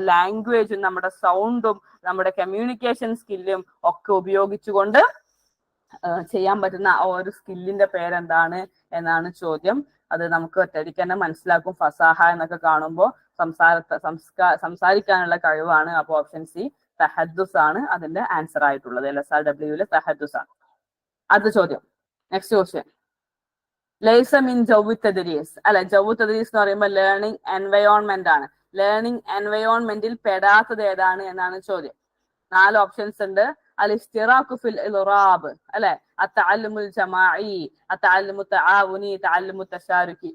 ലാംഗ്വേജും നമ്മുടെ സൗണ്ടും നമ്മുടെ കമ്മ്യൂണിക്കേഷൻ സ്കില്ലും ഒക്കെ ഉപയോഗിച്ചുകൊണ്ട് ചെയ്യാൻ പറ്റുന്ന ആ ഒരു സ്കില്ലിന്റെ പേരെന്താണ് എന്നാണ് ചോദ്യം. അത് നമുക്ക് ഒറ്റയടിക്ക് തന്നെ മനസ്സിലാക്കും. ഫസാഹ എന്നൊക്കെ കാണുമ്പോൾ സംസാരിക്കാനുള്ള കഴിവാണ്. അപ്പൊ ഓപ്ഷൻ സി തഹദ്ദുസ് ആണ് അതിന്റെ ആൻസർ ആയിട്ടുള്ളത്. LSRW തഹദ്ദുസ് ആണ്. അടുത്ത ചോദ്യം, നെക്സ്റ്റ് ക്വസ്റ്റ്യൻ. ലൈസ മിൻ ജൗവി തദ്രീസ്, അല്ലെ, ജൗവി തദ്രീസ് എന്ന് പറയുമ്പോൾ ലേണിംഗ് എൻവയോൺമെന്റ് ആണ്. ലേണിംഗ് എൻവയോൺമെന്റിൽ പെടാത്തത് ഏതാണ് എന്നാണ് ചോദ്യം. 4 ഓപ്ഷൻസ് ഉണ്ട്. അൽ ഇസ്തിറാഖു ഫിൽ ഇൽറാബ്, അല്ലെ, അത്തഅല്ലുമുൽ ജമാഇ, അത്തഅല്ലുമു തആവുനി, തഅല്ലുമു തശാരുകി.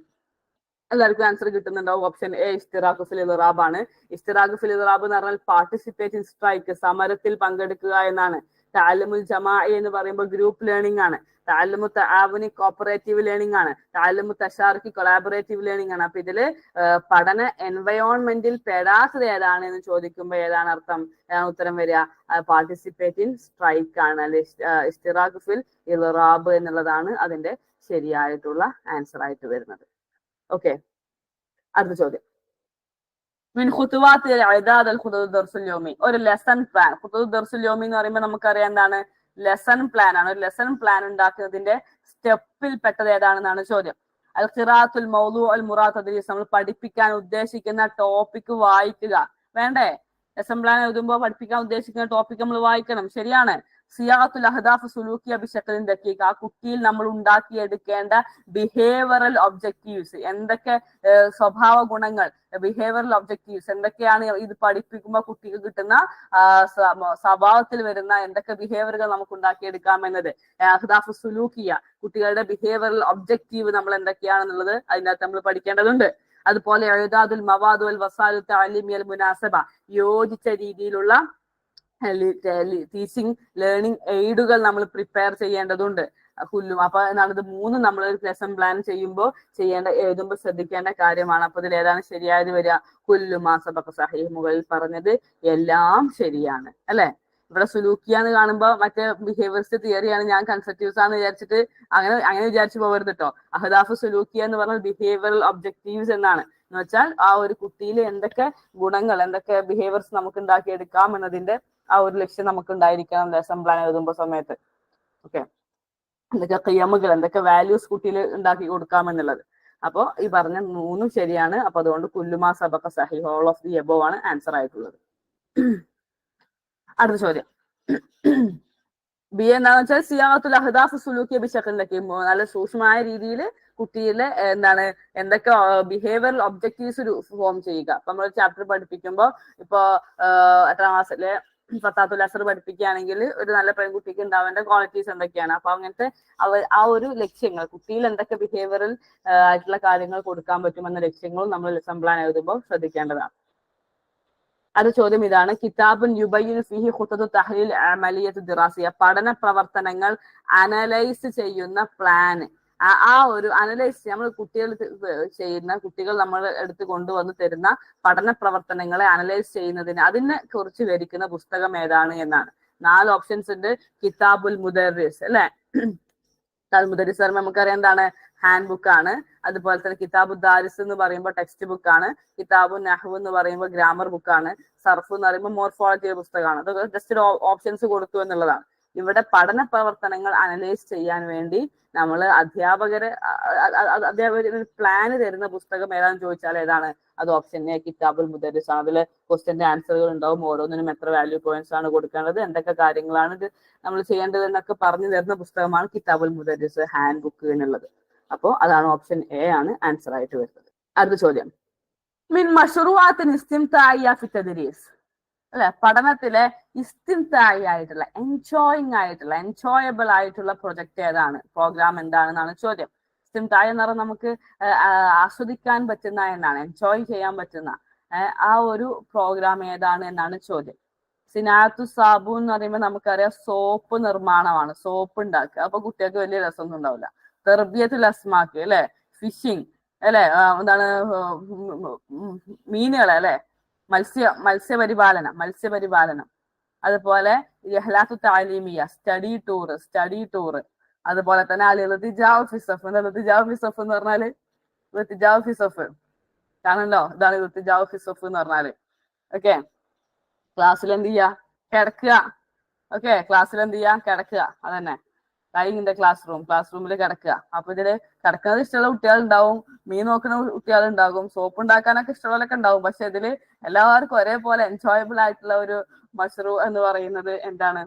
എല്ലാവർക്കും ആൻസർ കിട്ടുന്നുണ്ടാവും. ഓപ്ഷൻ എ ഇസ്തിറാഖു ഫിൽ ഇൽറാബ് ആണ്. ഇസ്തിറാഖു ഫിൽ ഇൽറാബ് എന്ന് പറഞ്ഞാൽ പാർട്ടിസിപ്പേറ്റ് ഇൻ സ്ട്രൈക്ക്, സമരത്തിൽ പങ്കെടുക്കുക എന്നാണ്. തഅല്ലുമുൽ ജമാഇ എന്ന് പറയുമ്പോൾ ഗ്രൂപ്പ് ലേണിംഗ് ആണ്. തഅല്ലുമു തആവുനി കോപ്പറേറ്റീവ് ലേണിംഗ് ആണ്. തഅല്ലുമു തശാറുകി കൊളാബറേറ്റീവ് ലേണിംഗ് ആണ്. അപ്പൊ ഇതില് പഠന എൻവയോൺമെന്റിൽ പെടാത്തത് ഏതാണ് എന്ന് ചോദിക്കുമ്പോൾ ഏതാണ് അർത്ഥം? ഏതാണ് ഉത്തരം വരിക? പാർട്ടിസിപ്പേറ്റ് ഇൻ സ്ട്രൈക്ക് ആണ്, അല്ലെ, ഇസ്തിറാഖു ഫിൽ ഇൽറാബ് എന്നുള്ളതാണ് അതിന്റെ ശരിയായിട്ടുള്ള ആൻസർ ആയിട്ട് വരുന്നത്. ഓക്കെ, അടുത്ത ചോദ്യം. മിൻ ഖുതുവാത്തിൽ ഇഅദാദ് അൽ ഖുദൂദ് ദർസുൽ യൗമി, ഒരു ലെസൺ പ്ലാൻ. ഖുദൂദ് ദർസുൽ യൗമി എന്ന് പറയുമ്പോൾ നമുക്കറിയാം എന്താണ്? ലെസൺ പ്ലാൻ ആണ്. ഒരു ലെസൺ പ്ലാൻ ഉണ്ടാക്കുന്നതിന്റെ സ്റ്റെപ്പിൽ പെട്ടത് ഏതാണെന്നാണ് ചോദ്യം. അൽ ഖിറാഅത്തുൽ മൗദൂ അൽ മുറാദ് തദ്രീസ്, നമ്മൾ പഠിപ്പിക്കാൻ ഉദ്ദേശിക്കുന്ന ടോപ്പിക് വായിക്കുക. വേണ്ടേ? ലെസൺ പ്ലാൻ എഴുതുമ്പോൾ പഠിപ്പിക്കാൻ ഉദ്ദേശിക്കുന്ന ടോപ്പിക് നമ്മൾ വായിക്കണം. ശരിയാണ്. സിയാഖത്തുൽ അഹ്ദാഫ് സുലൂക്കിയ ബിശഖലിൻ ദഖീഖ്, ആ കുട്ടിയിൽ നമ്മൾ ഉണ്ടാക്കിയെടുക്കേണ്ട ബിഹേവിയറൽ ഒബ്ജക്റ്റീവ്സ്, എന്തൊക്കെ സ്വഭാവ ഗുണങ്ങൾ, ബിഹേവിയറൽ ഒബ്ജക്റ്റീവ്സ് എന്തൊക്കെയാണ് ഇത് പഠിപ്പിക്കുമ്പോൾ കുട്ടിക്ക് കിട്ടുന്ന സ്വഭാവത്തിൽ വരുന്ന എന്തൊക്കെ ബിഹേവിയറുകൾ നമുക്ക് ഉണ്ടാക്കിയെടുക്കാം എന്നത്. അഹ്ദാഫ് സുലൂക്കിയ, കുട്ടികളുടെ ബിഹേവിയറൽ ഒബ്ജക്റ്റീവ് നമ്മൾ എന്തൊക്കെയാണെന്നുള്ളത് അതിനകത്ത് നമ്മൾ പഠിക്കേണ്ടതുണ്ട്. അതുപോലെ ഇഅദാദുൽ മവാദ് വൽ വസാഇൽ തഅലീമിയൽ മുനാസബ, യോജിച്ച രീതിയിലുള്ള ടീച്ചിങ് ലേണിംഗ് എയ്ഡുകൾ നമ്മൾ പ്രിപ്പയർ ചെയ്യേണ്ടതുണ്ട്. അപ്പൊ എന്താണ്, ഇത് 3 നമ്മൾ ലെസൺ പ്ലാൻ ചെയ്യുമ്പോൾ എഴുതുമ്പോൾ ശ്രദ്ധിക്കേണ്ട കാര്യമാണ്. അപ്പൊ ഇതിൽ ഏതാണ് ശരിയായത് വരിക? കുല്ലുമാ സബഖ സഹീഹ്, മുകളിൽ പറഞ്ഞത് എല്ലാം ശരിയാണ്, അല്ലെ. ഇവിടെ സുലൂക്കിയ എന്ന് കാണുമ്പോൾ മറ്റേ ബിഹേവിയറിസ്റ്റ് തിയറിയാണ്, ഞാൻ കൺസെപ്റ്റീവ്സ് ആണെന്ന് വിചാരിച്ചിട്ട് അങ്ങനെ വിചാരിച്ചു പോകരുത് കേട്ടോ. അഹ്ദാഫ് സുലൂക്കിയ എന്ന് പറഞ്ഞാൽ ബിഹേവിയറൽ ഒബ്ജക്റ്റീവ്സ് എന്നാണ്. എന്ന് വെച്ചാൽ ആ ഒരു കുട്ടിയിൽ എന്തൊക്കെ ഗുണങ്ങൾ, എന്തൊക്കെ ബിഹേവിയർസ് നമുക്ക് ഉണ്ടാക്കിയെടുക്കാം എന്നതിന്റെ ആ ഒരു ലക്ഷ്യം നമുക്ക് ഉണ്ടായിരിക്കണം ലെസൺ പ്ലാൻ എഴുതുമ്പോൾ സമയത്ത്. ഓക്കെ, എന്തൊക്കെ ഖിയമുകൾ, എന്തൊക്കെ വാല്യൂസ് കുട്ടിയിൽ ഉണ്ടാക്കി കൊടുക്കാം എന്നുള്ളത്. അപ്പൊ ഈ പറഞ്ഞ 3 ശരിയാണ്. അപ്പൊ അതുകൊണ്ട് കുല്ലുമാ സബഖ സഹീഹ്, ഓൾ ഓഫ് ദി എബോവ് ആണ് ആൻസർ ആയിട്ടുള്ളത്. അടുത്ത ചോദ്യം. ബി എന്താണെന്ന് വെച്ചാൽ സിയാഖത്തുൽ അഹ്ദാഫ് സുലൂക്കിയ ബിശഖലിൻ ദഖീഖ്, നല്ല സൂക്ഷ്മമായ രീതിയിൽ കുട്ടിയിലെ എന്തൊക്കെ ബിഹേവിയറൽ ഒബ്ജക്റ്റീവ്സ് ഫോം ചെയ്യുക. അപ്പൊ നമ്മൾ ചാപ്റ്റർ പഠിപ്പിക്കുമ്പോൾ ഇപ്പൊ 8ാം ക്ലാസ്സിലെ ഫത്താത്തുൽ അസ്ർ പഠിപ്പിക്കുകയാണെങ്കിൽ ഒരു നല്ല പെൺകുട്ടിക്ക് ഉണ്ടാവേണ്ട ക്വാളിറ്റീസ് എന്തൊക്കെയാണ്, അപ്പൊ അങ്ങനത്തെ ആ ഒരു ലക്ഷ്യങ്ങൾ, കുട്ടിയിൽ എന്തൊക്കെ ബിഹേവിയറൽ ആയിട്ടുള്ള കാര്യങ്ങൾ കൊടുക്കാൻ പറ്റുമെന്ന ലക്ഷ്യങ്ങളും നമ്മൾ ലെസൺ പ്ലാൻ എഴുതുമ്പോൾ ശ്രദ്ധിക്കേണ്ടതാണ്. അത് ചോദ്യം ഇതാണ്. കിതാബുൻ യുബയ്യിനു ഫീഹി ഖുതത്തു തഹ്ലീൽ അമലിയത്ത് ദിറാസിയ, പഠന പ്രവർത്തനങ്ങൾ അനലൈസ് ചെയ്യുന്ന പ്ലാൻ. ആ ഒരു അനലൈസ്, നമ്മൾ കുട്ടികൾ നമ്മൾ എടുത്ത് കൊണ്ടുവന്ന് തരുന്ന പഠന പ്രവർത്തനങ്ങളെ അനലൈസ് ചെയ്യുന്നതിന് അതിനെ കുറിച്ച് വിവരിക്കുന്ന പുസ്തകം ഏതാണ് എന്നാണ്. 4 ഓപ്ഷൻസ് ഉണ്ട്. കിതാബുൽ മുദർരിസ്, അല്ലെ, മുദർരിസ് പറയുമ്പോൾ നമുക്കറിയാം എന്താണ്, ഹാൻഡ് ബുക്ക് ആണ്. അതുപോലെ തന്നെ കിതാബു ദാരിസ് എന്ന് പറയുമ്പോൾ ടെക്സ്റ്റ് ബുക്ക് ആണ്. കിതാബു നഹ്വ് എന്ന് പറയുമ്പോൾ ഗ്രാമർ ബുക്കാണ്. സർഫ് എന്ന് പറയുമ്പോൾ മോർഫോളജി പുസ്തകമാണ്. അതൊക്കെ ജസ്റ്റ് ഓപ്ഷൻസ് കൊടുത്തു എന്നുള്ളതാണ്. ഇവിടെ പഠന പ്രവർത്തനങ്ങൾ അനലൈസ് ചെയ്യാൻ വേണ്ടി നമ്മൾ അധ്യാപകർ പ്ലാന് തരുന്ന പുസ്തകം ഏതാണെന്ന് ചോദിച്ചാൽ ഏതാണ്? അത് ഓപ്ഷൻ എ കിതാബുൽ മുദർരിസ് ആണ്. അതിൽ ക്വസ്റ്റ്യന്റെ ആൻസറുകൾ ഉണ്ടാവും. ഓരോന്നിനും എത്ര വാല്യൂ പോയിന്റ്സ് ആണ് കൊടുക്കേണ്ടത്, എന്തൊക്കെ കാര്യങ്ങളാണ് ഇത് നമ്മൾ ചെയ്യേണ്ടത് എന്നൊക്കെ പറഞ്ഞു തരുന്ന പുസ്തകമാണ് കിതാബുൽ മുദർരിസ്, ഹാൻഡ് ബുക്ക് എന്നുള്ളത്. അപ്പോൾ അതാണ് ഓപ്ഷൻ എ ആണ് ആൻസർ ആയിട്ട് വരുന്നത്. അടുത്ത ചോദ്യം. മിൻ മഷ്റൂഅത്തിൻ ഇസ്തിംതാഇയ ഫി തദ്രീസ് അല്ലെ, പഠനത്തിലെ ഇസ്തിംതാഇ ആയിട്ടുള്ള എൻജോയബിൾ ആയിട്ടുള്ള പ്രൊജക്ട് ഏതാണ്, പ്രോഗ്രാം എന്താണെന്നാണ് ചോദ്യം. ഇസ്തിംതാഇ എന്ന് പറഞ്ഞാൽ നമുക്ക് ആസ്വദിക്കാൻ പറ്റുന്ന എന്നാണ്, എൻജോയ് ചെയ്യാൻ പറ്റുന്ന ആ ഒരു പ്രോഗ്രാം ഏതാണ് എന്നാണ് ചോദ്യം. സിനാത്തു സാബു എന്ന് പറയുമ്പോൾ നമുക്കറിയാം സോപ്പ് നിർമ്മാണമാണ്, സോപ്പ് ഉണ്ടാക്കുക. അപ്പൊ കുട്ടികൾക്ക് വലിയ രസമൊന്നും ഉണ്ടാവില്ല. തെർബിയത്തുൽ അസ്മാക്ക് അല്ലെ, ഫിഷിങ് അല്ലെ, എന്താണ് മീനുകളെ അല്ലെ, മത്സ്യപരിപാലനം. അതുപോലെ ഇഹ്ലാത്തു താലീമിയ സ്റ്റഡി ടൂർ. അതുപോലെ തന്നെ ഇൽത്തിജാഉ ഫിസഫ് എന്ന് പറഞ്ഞാല് ഇൽത്തിജാഉ ഫിസഫ് കാണല്ലോ, ഇതാണ് ഇൽത്തിജാഉ ഫിസഫ് എന്ന് പറഞ്ഞാല്. ഓക്കെ, ക്ലാസ്സിൽ എന്ത് ചെയ്യാ, കിടക്കുക. ഓക്കെ, ക്ലാസ്സിൽ എന്ത് ചെയ്യാ, കിടക്കുക. അതന്നെ ലൈങ് ഇൻ ദ ക്ലാസ് റൂമിൽ കിടക്കുക. അപ്പൊ ഇതില് കിടക്കുന്നത് ഇഷ്ടമുള്ള കുട്ടികളുണ്ടാവും, മീൻ നോക്കുന്ന കുട്ടികളുണ്ടാകും, സോപ്പ് ഉണ്ടാക്കാനൊക്കെ ഇഷ്ടമുള്ളവരൊക്കെ ഉണ്ടാവും. പക്ഷെ ഇതില് എല്ലാവർക്കും ഒരേപോലെ എൻജോയബിൾ ആയിട്ടുള്ള ഒരു മഷ്റൂ എന്ന് പറയുന്നത് എന്താണ്?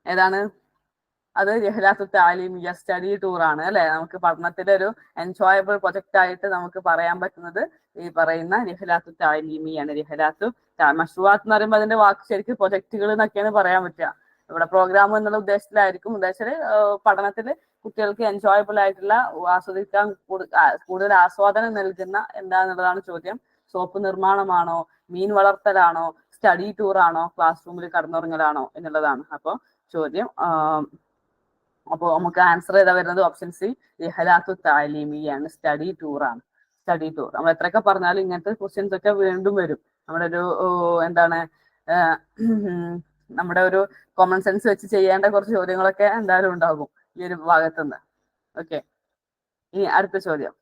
ഏതാണ് അത്? റിഹ്ലാത്തു താലീമിയ സ്റ്റഡി ടൂർ ആണ് അല്ലെ. നമുക്ക് പഠനത്തിലെ ഒരു എൻജോയബിൾ പ്രൊജക്റ്റ് ആയിട്ട് നമുക്ക് പറയാൻ പറ്റുന്നത് ഈ പറയുന്ന റിഹ്ലാത്തു താലീമിയാണ്. മഷ്റൂഅത്ത് എന്ന് പറയുമ്പോൾ അതിന്റെ വാക്ക് ശരിക്കും പ്രൊജക്റ്റുകൾ എന്നൊക്കെയാണ് പറയാൻ പറ്റുക. ഇവിടെ പ്രോഗ്രാം എന്നുള്ള ഉദ്ദേശത്തിലായിരിക്കും. ഉദ്ദേശിച്ചത് പഠനത്തിൽ കുട്ടികൾക്ക് എൻജോയബിൾ ആയിട്ടുള്ള, ആസ്വദിക്കാൻ കൂടുതൽ ആസ്വാദനം നൽകുന്ന എന്താന്നുള്ളതാണ് ചോദ്യം. സോപ്പ് നിർമ്മാണമാണോ, മീൻ വളർത്തലാണോ, സ്റ്റഡി ടൂർ ആണോ, ക്ലാസ് റൂമിൽ കടന്നുറങ്ങലാണോ എന്നുള്ളതാണ് അപ്പൊ ചോദ്യം. അപ്പോൾ നമുക്ക് ആൻസർ ഏതാ വരുന്നത്? ഓപ്ഷൻ സി, റിഹ്ലാത്തു താലീമിയാണ്, സ്റ്റഡി ടൂർ ആണ്. സ്റ്റഡി ടൂർ നമ്മൾ എത്രയൊക്കെ പറഞ്ഞാലും ഇങ്ങനത്തെ ക്വസ്റ്റ്യൻസ് ഒക്കെ വീണ്ടും വരും. നമ്മുടെ ഒരു എന്താണ് നമ്മുടെ ഒരു കോമൺ സെൻസ് വെച്ച് ചെയ്യേണ്ട കുറച്ച് ചോദ്യങ്ങളൊക്കെ എന്തായാലും ഉണ്ടാകും ഈ ഒരു ഭാഗത്തുനിന്ന്. ഓക്കെ, ഇനി അടുത്ത ചോദ്യം.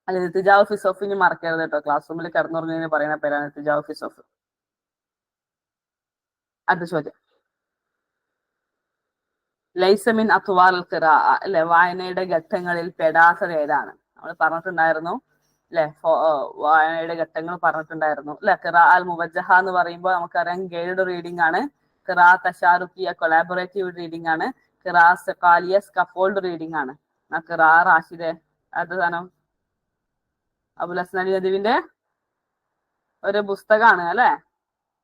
അല്ല, ഇൽത്തിജാഉ ഫിസഫ് ഇനി മറക്കരുത് കേട്ടോ. ക്ലാസ് റൂമിൽ കിടന്നുറങ്ങുന്നതിന് പറയുന്ന പേരാണ് ഇൽത്തിജാഉ ഫിസഫ്. അടുത്ത ചോദ്യം, ലൈസമിൻ അത്വാൽ ഖിറാഅ അല്ലെ, വായനയുടെ ഘട്ടങ്ങളിൽ പെടാത്തത് ഏതാണ്? നമ്മൾ പറഞ്ഞിട്ടുണ്ടായിരുന്നു അല്ലെ, വായനയുടെ ഘട്ടങ്ങൾ പറഞ്ഞിട്ടുണ്ടായിരുന്നു അല്ലെ. ഖിറാഅ അൽ മുവജ്ജഹ എന്ന് പറയുമ്പോൾ നമുക്കറിയാം ഗൈഡ് റീഡിംഗ് ആണ്. ഖിറാഅ തശാറുക്കിയ കൊളാബറേറ്റീവ് റീഡിംഗ് ആണ്. ഖിറാഅ സഖാലിയ സ്കഫോൾഡ് റീഡിംഗ് ആണ്. ഖിറാഅ റാഷിദെ അത് സാധനം അബുൽ ഹസൻ അലി നദീവിന്റെ ഒരു പുസ്തകമാണ് അല്ലെ.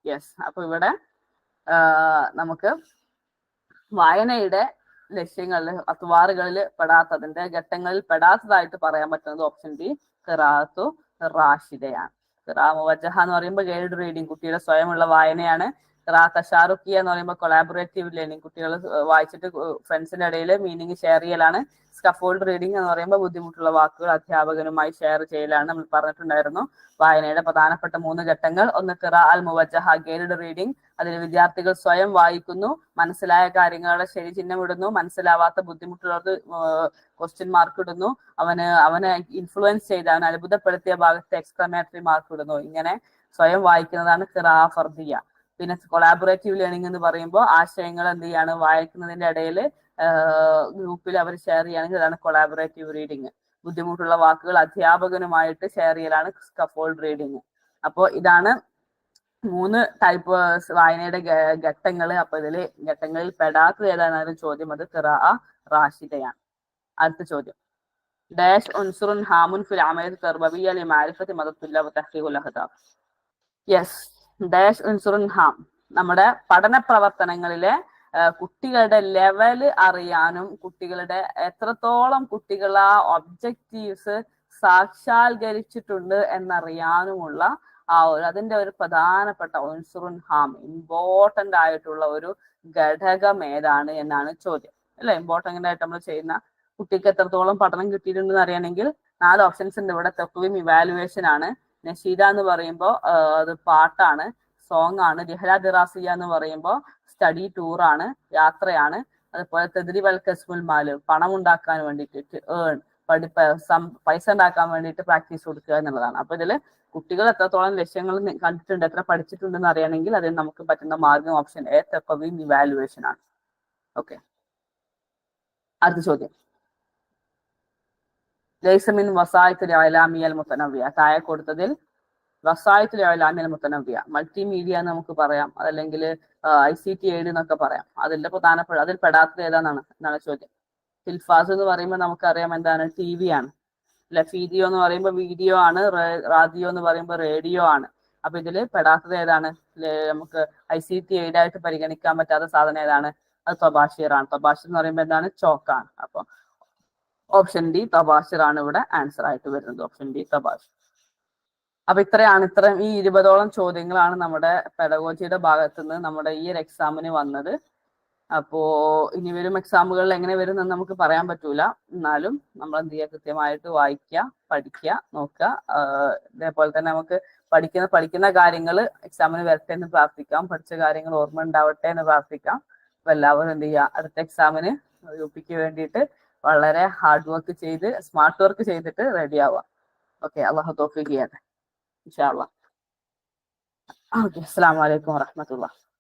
യെസ്, അപ്പൊ ഇവിടെ നമുക്ക് വായനയുടെ ലക്ഷ്യങ്ങളിൽ അത്വാറുകളിൽ പെടാത്തതിന്റെ ഘട്ടങ്ങളിൽ പെടാത്തതായിട്ട് പറയാൻ പറ്റുന്നത് ഓപ്ഷൻ ഡി, ഖിറാഅത്തു റാഷിദയാണ്. ഖിറാഅ മുവജ്ജഹ എന്ന് പറയുമ്പോൾ ഗൈഡ് റീഡിംഗ്, കുട്ടിയുടെ സ്വയമുള്ള വായനയാണ്. ഖിറാഅ തശാറുക്കിയ എന്ന് പറയുമ്പോൾ കൊളാബറേറ്റീവ് ലേണിംഗ്, കുട്ടികൾ വായിച്ചിട്ട് ഫ്രണ്ട്സിന്റെ ഇടയിൽ മീനിങ് ഷെയർ ചെയ്യലാണ്. സ്കഫോൾഡ് റീഡിംഗ് എന്ന് പറയുമ്പോൾ ബുദ്ധിമുട്ടുള്ള വാക്കുകൾ അധ്യാപകനുമായി ഷെയർ ചെയ്യലാണ്. നമ്മൾ പറഞ്ഞിട്ടുണ്ടായിരുന്നു വായനയുടെ പ്രധാനപ്പെട്ട 3 ഘട്ടങ്ങൾ. ഒന്ന് ഖിറാഅ അൽ മുവജ്ജഹ ഗൈഡ് റീഡിംഗ്, അതിൽ വിദ്യാർത്ഥികൾ സ്വയം വായിക്കുന്നു, മനസ്സിലായ കാര്യങ്ങളുടെ ശരി ചിഹ്നം ഇടുന്നു, മനസ്സിലാവാത്ത ബുദ്ധിമുട്ടുള്ളത് ക്വസ്റ്റ്യൻ മാർക്ക് ഇടുന്നു, അവനെ ഇൻഫ്ലുവൻസ് ചെയ്ത് അവനെ അത്ഭുതപ്പെടുത്തിയ ഭാഗത്ത് എക്സ്ക്ലമേറ്ററി മാർക്ക് ഇടുന്നു. ഇങ്ങനെ സ്വയം വായിക്കുന്നതാണ് ഖിറാഅ ഫർദിയ. പിന്നെ കൊളാബറേറ്റീവ് ലേണിംഗ് എന്ന് പറയുമ്പോൾ ആശയങ്ങൾ എന്ത് ചെയ്യാണ്, വായിക്കുന്നതിന്റെ ഇടയിൽ ഗ്രൂപ്പിൽ അവർ ഷെയർ ചെയ്യുകയാണെങ്കിൽ അതാണ് കൊളാബറേറ്റീവ് റീഡിങ്. ബുദ്ധിമുട്ടുള്ള വാക്കുകൾ അധ്യാപകനുമായിട്ട് ഷെയർ ചെയ്യലാണ് സ്കഫോൾഡ് റീഡിങ്. അപ്പോൾ ഇതാണ് 3 ടൈപ്പ് വായനയുടെ ഘട്ടങ്ങൾ. അപ്പൊ ഇതില് ഘട്ടങ്ങളിൽ പെടാത്തത് ഏതാണെന്നാണ് ചോദ്യം. അത് ഖിറാഅ റാഷിദയാണ്. അടുത്ത ചോദ്യം, ഡാഷ് ഉൻസുറുൻ ഹാമുൻ ഫിൽ അമലിയത്തി തർബവിയ്യ ലിമഅരിഫത്തി മദദ് തുല്ലാബ് വതഹ്ഖീഖുൽ അഹ്ദാഫ്. യെസ്, ഡാഷ് ഉൻസുറുൻ ഹാം നമ്മുടെ പഠന പ്രവർത്തനങ്ങളിലെ കുട്ടികളുടെ ലെവല് അറിയാനും കുട്ടികളുടെ എത്രത്തോളം കുട്ടികൾ ആ ഒബ്ജക്റ്റീവ്സ് സാക്ഷാത്കരിച്ചിട്ടുണ്ട് എന്നറിയാനുമുള്ള അതിന്റെ ഒരു പ്രധാനപ്പെട്ട ഉൻസുറുൻ ഹാം, ഇമ്പോർട്ടന്റ് ആയിട്ടുള്ള ഒരു ഘടകം ഏതാണ് എന്നാണ് ചോദ്യം അല്ലെ. ഇമ്പോർട്ടന്റ് ആയിട്ട് നമ്മൾ ചെയ്യുന്ന കുട്ടിക്ക് എത്രത്തോളം പഠനം കിട്ടിയിട്ടുണ്ടെന്ന് അറിയണമെങ്കിൽ 4 ഓപ്ഷൻസ് ഉണ്ട് ഇവിടെ. തഖ്വീം ഇവാലുവേഷൻ ആണ്. നഷീദ എന്ന് പറയുമ്പോൾ അത് പാട്ടാണ്, സോങ് ആണ്. റിഹ്ല ദിറാസിയ എന്ന് പറയുമ്പോൾ സ്റ്റഡി ടൂർ ആണ്, യാത്രയാണ്. അതുപോലെ തദ്രീബ് അൽ കസ്ബുൽ മാല്, പണം ഉണ്ടാക്കാൻ വേണ്ടിയിട്ട് പൈസ ഉണ്ടാക്കാൻ വേണ്ടിയിട്ട് പ്രാക്ടീസ് കൊടുക്കുക എന്നുള്ളതാണ്. അപ്പൊ ഇതില് കുട്ടികൾ എത്രത്തോളം ലക്ഷ്യങ്ങൾ കണ്ടിട്ടുണ്ട്, എത്ര പഠിച്ചിട്ടുണ്ടെന്ന് അറിയണമെങ്കിൽ അതിന് നമുക്ക് പറ്റുന്ന മാർഗം ഓപ്ഷൻ എ, തഖ്വീം ഇവാലുവേഷൻ ആണ്. ഓക്കെ, അടുത്ത ചോദ്യം, ലൈസമിൻ വസായിത്തുൽ ഇഅ്ലാമിയൽ മുതനവ്വിയ, താഴെ കൊടുത്തതിൽ വസായിത്തുൽ ഇഅ്ലാമിയൽ മുതനവ്വിയ, മൾട്ടിമീഡിയ എന്ന് നമുക്ക് പറയാം, അതല്ലെങ്കിൽ ICT എയ്ഡ് എന്നൊക്കെ പറയാം. അതിൽ പെടാത്തത് ഏതാണെന്നാണ് ചോദ്യം. ടിൽഫാസ് എന്ന് പറയുമ്പോൾ നമുക്കറിയാം എന്താണ്, TV ആണ് ലഫീദിയോ എന്ന് പറയുമ്പോൾ വീഡിയോ ആണ്, റാദിയോ എന്ന് പറയുമ്പോൾ റേഡിയോ ആണ്. അപ്പൊ ഇതിൽ പെടാത്തത് ഏതാണ്? നമുക്ക് ICT എയ്ഡ് ആയിട്ട് പരിഗണിക്കാൻ പറ്റാത്ത സാധനം ഏതാണ്? അത് തബാഷിർ ആണ്. തബാഷിർ എന്ന് പറയുമ്പോൾ എന്താണ്? ചോക്കാണ്. അപ്പൊ ഓപ്ഷൻ ഡി തബാഷിർ ആണ് ഇവിടെ ആൻസർ ആയിട്ട് വരുന്നത്. ഓപ്ഷൻ ഡി തബാഷിർ. അപ്പൊ ഇത്രയും ഈ 20ഓളം ചോദ്യങ്ങളാണ് നമ്മുടെ പെഡഗോജിയുടെ ഭാഗത്ത് നിന്ന് നമ്മുടെ ഈ ഒരു എക്സാമിന് വന്നത്. അപ്പോ ഇനി വരും എക്സാമുകളിൽ എങ്ങനെ വരും എന്ന് നമുക്ക് പറയാൻ പറ്റൂല. എന്നാലും നമ്മൾ എന്ത് ചെയ്യുക, കൃത്യമായിട്ട് വായിക്കുക, പഠിക്കുക, നോക്കുക. ഇതേപോലെ തന്നെ നമുക്ക് പഠിക്കുന്ന കാര്യങ്ങൾ എക്സാമിന് വരട്ടെ എന്ന് പ്രാർത്ഥിക്കാം. പഠിച്ച കാര്യങ്ങൾ ഓർമ്മ ഉണ്ടാവട്ടെ എന്ന് പ്രാർത്ഥിക്കാം. അപ്പൊ എല്ലാവരും എന്ത് ചെയ്യുക, അടുത്ത എക്സാമിന് UPക്ക് വേണ്ടിയിട്ട് വളരെ ഹാർഡ് വർക്ക് ചെയ്ത് സ്മാർട്ട് വർക്ക് ചെയ്തിട്ട് റെഡി ആവുക. ഓക്കെ, അള്ളാഹു തൗഫീഖ് ചെയ്യട്ടെ ഇൻഷാ അല്ലാഹ്. ഓക്കെ, അസ്സലാമു അലൈക്കും വറഹ്മത്തുള്ളാഹി.